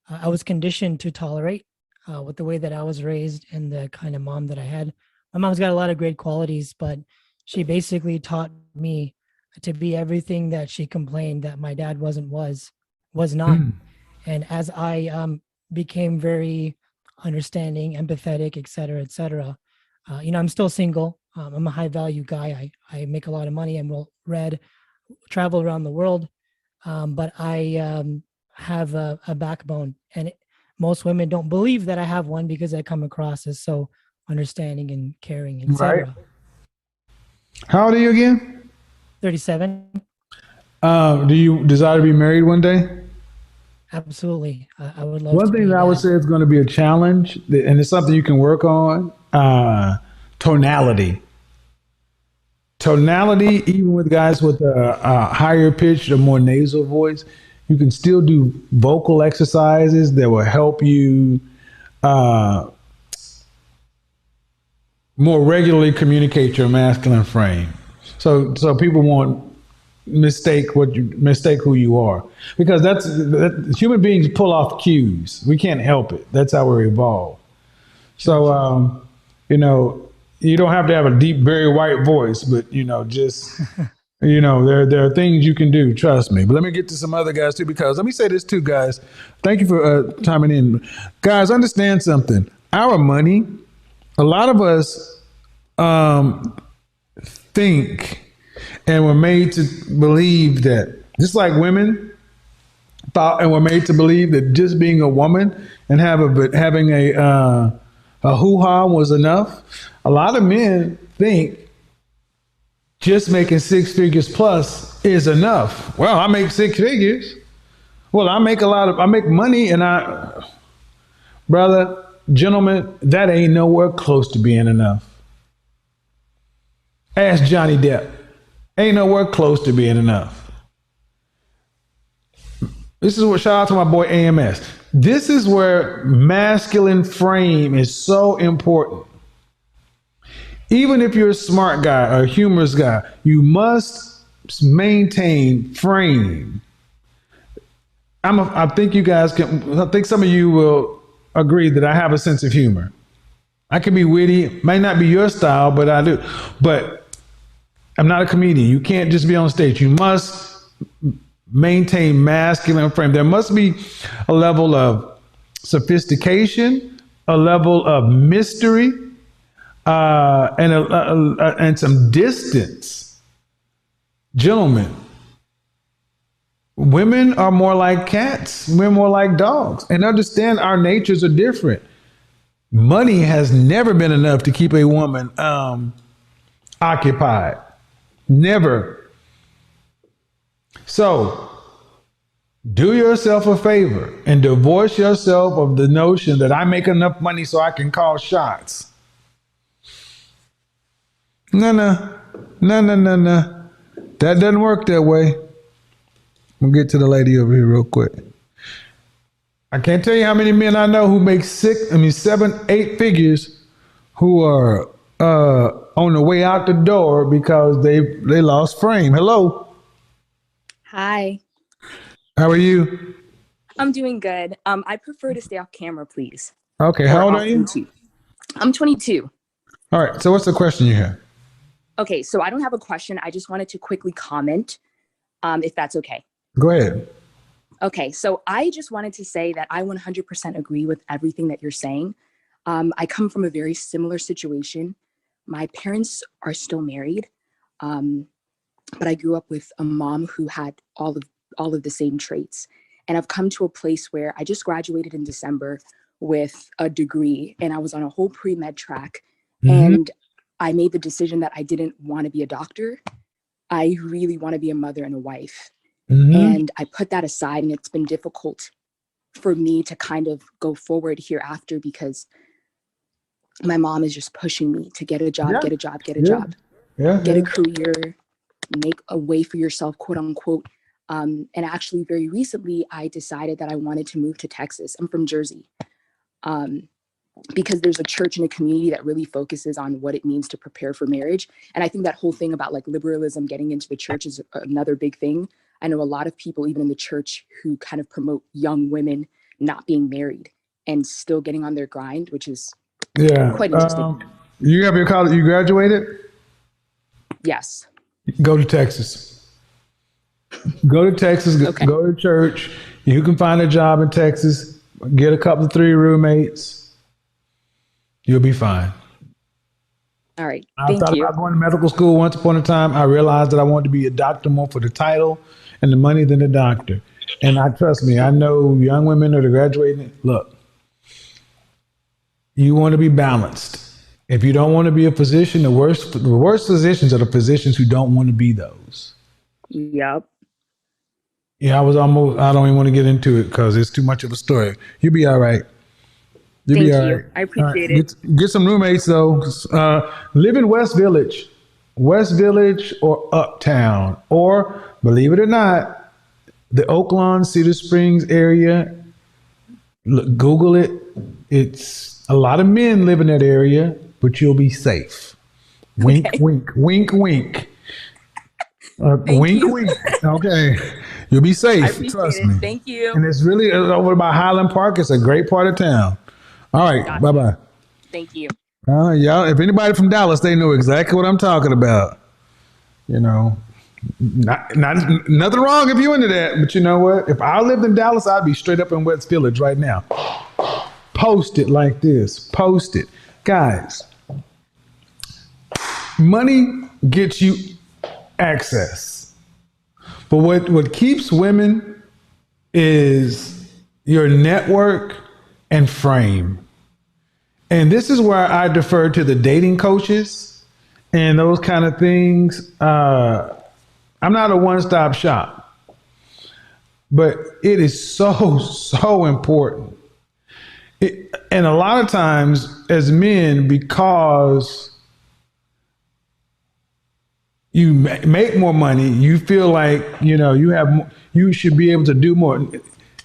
I was conditioned to tolerate with the way that I was raised and the kind of mom that I had. My mom's got a lot of great qualities, but she basically taught me to be everything that she complained that my dad was not. And as I became very understanding, empathetic, et cetera, I'm still single. I'm a high value guy. I make a lot of money. I'm well read, travel around the world. But I have a backbone, and most women don't believe that I have one because I come across as so understanding and caring, et cetera. Right. How old are you again? 37. Do you desire to be married one day? Absolutely. I would love One thing that I would say is going to be a challenge, and it's something you can work on, tonality. Tonality, even with guys with a higher pitch or more nasal voice, you can still do vocal exercises that will help you more regularly communicate your masculine frame. So people won't mistake who you are, because that's human beings pull off cues. We can't help it. That's how we're evolved. So you don't have to have a deep, very white voice, but just there are things you can do. Trust me. But let me get to some other guys too, because let me say this too, guys. Thank you for chiming in, guys. Understand something. Our money. A lot of us think. And we're made to believe that, just like women thought and were made to believe that just being a woman and having a hoo-ha was enough. A lot of men think just making 6 figures plus is enough. Well, I make 6 figures. Well, I make money, and brother, gentlemen, that ain't nowhere close to being enough. Ask Johnny Depp. Ain't nowhere close to being enough. This is what, shout out to my boy AMS. This is where masculine frame is so important. Even if you're a smart guy or a humorous guy, you must maintain frame. I think you guys can, I think some of you will agree that I have a sense of humor. I can be witty, might not be your style, but I do. But I'm not a comedian. You can't just be on stage. You must maintain masculine frame. There must be a level of sophistication, a level of mystery, and some distance. Gentlemen, women are more like cats. We're more like dogs. And understand our natures are different. Money has never been enough to keep a woman occupied. Never. So do yourself a favor and divorce yourself of the notion that I make enough money so I can call shots. No. That doesn't work that way. We'll get to the lady over here real quick. I can't tell you how many men I know who make 7, 8 figures who are on the way out the door because they lost frame. Hello. Hi, How are you? I'm doing good. I prefer to stay off camera, please. Okay. Or How old off are you? YouTube. I'm 22. All right. So what's the question you have? Okay, so I don't have a question. I just wanted to quickly comment, if that's okay. Go ahead. Okay, so I just wanted to say that I 100% agree with everything that you're saying. I come from a very similar situation. My parents are still married, but I grew up with a mom who had all of the same traits. And I've come to a place where I just graduated in December with a degree, and I was on a whole pre-med track. And I made the decision that I didn't want to be a doctor. I really want to be a mother and a wife. And I put that aside, and it's been difficult for me to kind of go forward hereafter because my mom is just pushing me to get a job, get a job, get a job, get a career, make a way for yourself, quote unquote. And actually very recently, I decided that I wanted to move to Texas. I'm from Jersey. Because there's a church and a community that really focuses on what it means to prepare for marriage. And I think that whole thing about like liberalism getting into the church is another big thing. I know a lot of people, even in the church, who kind of promote young women not being married and still getting on their grind, which is quite interesting. You have your college, you graduated? Yes. Go to Texas. Go to Texas, go to church. You can find a job in Texas, get a couple of 3 roommates. You'll be fine. All right. I thought about going to medical school once upon a time. I realized that I wanted to be a doctor more for the title and the money than a doctor. And trust me, I know young women that are graduating. Look, you want to be balanced. If you don't want to be a physician, the worst physicians are the physicians who don't want to be those. Yep. Yeah, I don't even want to get into it because it's too much of a story. You'll be all right. Thank you. I appreciate it. Get some roommates though. Live in West Village or Uptown, or believe it or not, the Oaklawn, Cedar Springs area. Look, Google it. It's a lot of men live in that area, but you'll be safe. Wink, wink, wink, wink. Wink, wink. Okay. You'll be safe. Trust me. Thank you. And it's really over by Highland Park. It's a great part of town. All right. Bye-bye. Thank you. Y'all, if anybody from Dallas, they know exactly what I'm talking about. You know, not nothing wrong if you into that, but you know what? If I lived in Dallas, I'd be straight up in West Village right now. Post it like this. Post it. Guys, money gets you access. But what keeps women is your network and frame. And this is where I defer to the dating coaches and those kind of things. I'm not a one-stop shop, but it is so important. And a lot of times as men, because you make more money, you feel like, you should be able to do more.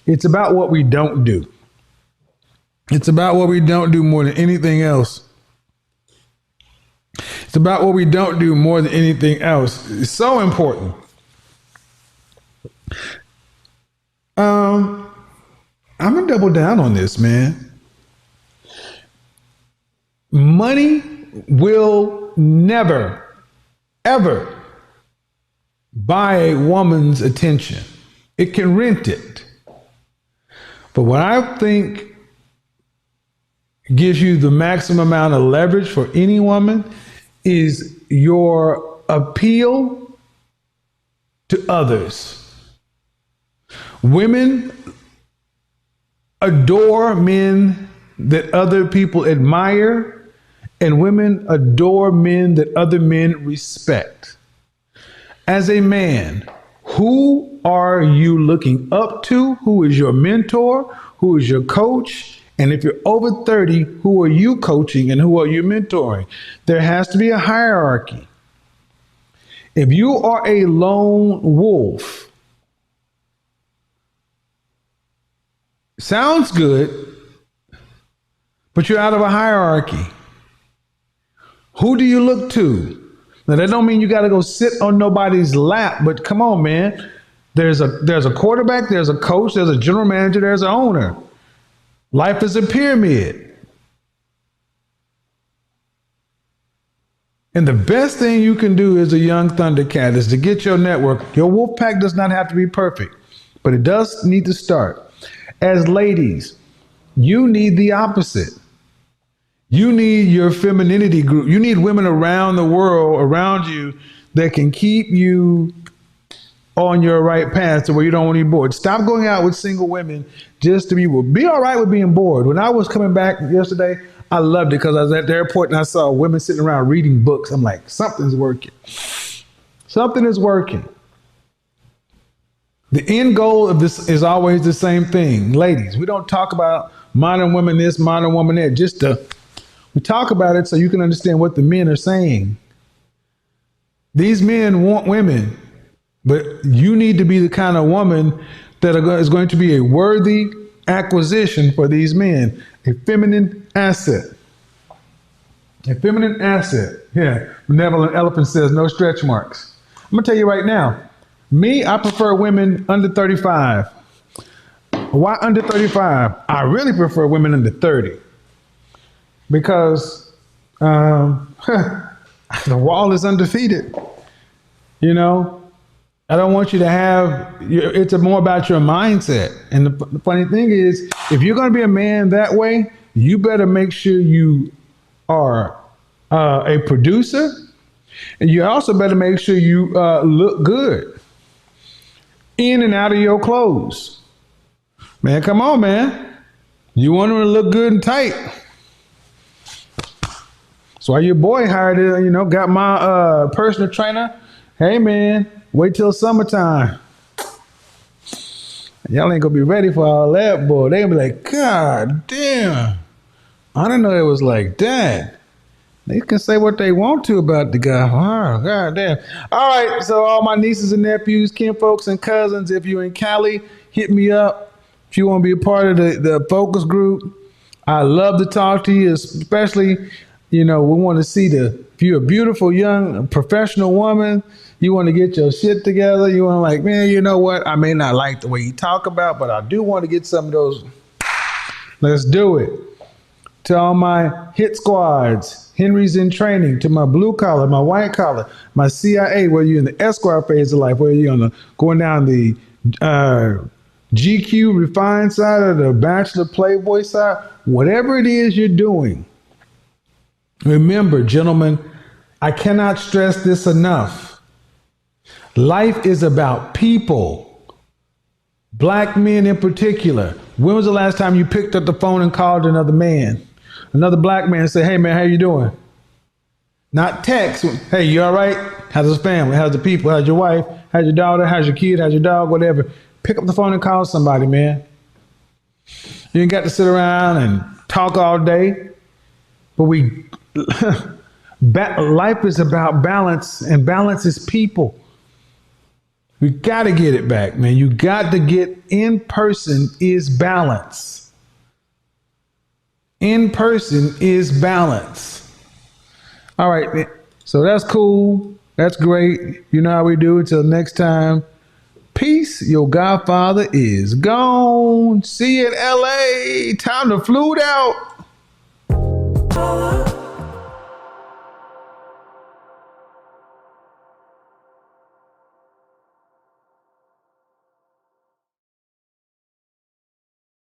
It's about what we don't do. It's about what we don't do more than anything else. It's about what we don't do more than anything else. It's so important. I'm gonna double down on this, man. Money will never, ever buy a woman's attention. It can rent it. But what I think gives you the maximum amount of leverage for any woman is your appeal to others. Women adore men that other people admire, and women adore men that other men respect. As a man, who are you looking up to? Who is your mentor? Who is your coach? And if you're over 30, who are you coaching and who are you mentoring? There has to be a hierarchy. If you are a lone wolf, sounds good, but you're out of a hierarchy. Who do you look to? Now, that don't mean you got to go sit on nobody's lap, but come on, man. There's a quarterback, there's a coach, there's a general manager, there's an owner. Life is a pyramid. And the best thing you can do as a young Thundercat is to get your network. Your wolf pack does not have to be perfect, but it does need to start. As ladies, you need the opposite. You need your femininity group. You need women around the world, around you, that can keep you on your right path to where you don't want to be bored. Stop going out with single women just to be bored. Be all right with being bored. When I was coming back yesterday, I loved it because I was at the airport and I saw women sitting around reading books. I'm like, something's working. Something is working. The end goal of this is always the same thing. Ladies, we don't talk about modern women this, modern woman that. We talk about it so you can understand what the men are saying. These men want women, but you need to be the kind of woman that is going to be a worthy acquisition for these men, a feminine asset. A feminine asset. Yeah, Benevolent Elephant says no stretch marks. I'm going to tell you right now, me, I prefer women under 35. Why under 35? I really prefer women under 30. Because the wall is undefeated. You know, I don't want you to have, it's more about your mindset. And the funny thing is, if you're going to be a man that way, you better make sure you are a producer. And you also better make sure you look good in and out of your clothes. Man, come on, man. You want them to look good and tight. So your boy hired it, got my personal trainer. Hey, man, wait till summertime. Y'all ain't gonna be ready for all that, boy. They gonna be like, God damn. I didn't know it was like that. They can say what they want to about the guy. Oh, God damn. All right, so all my nieces and nephews, kinfolks and cousins, if you're in Cali, hit me up. If you want to be a part of the focus group, I love to talk to you, especially, we want to see if you're a beautiful, young, professional woman, you want to get your shit together. You want to like, man, you know what? I may not like the way you talk about, but I do want to get some of those. Let's do it. To all my hit squads, Henry's in training, to my blue collar, my white collar, my CIA, whether you're in the escort phase of life, whether you're going down the GQ refined side or the bachelor playboy side, whatever it is you're doing. Remember, gentlemen, I cannot stress this enough. Life is about people. Black men in particular. When was the last time you picked up the phone and called another man? Another black man and say, hey man, how you doing? Not text. Hey, you all right? How's the family? How's the people? How's your wife? How's your daughter? How's your kid? How's your dog? Whatever. Pick up the phone and call somebody, man. You ain't got to sit around and talk all day. But life is about balance, and balance is people. We got to get it back, man. You got to get in person is balance. In person is balance. All right, man. So that's cool. That's great. You know how we do. Until next time. Peace. Your godfather is gone. See you in LA. Time to flute out.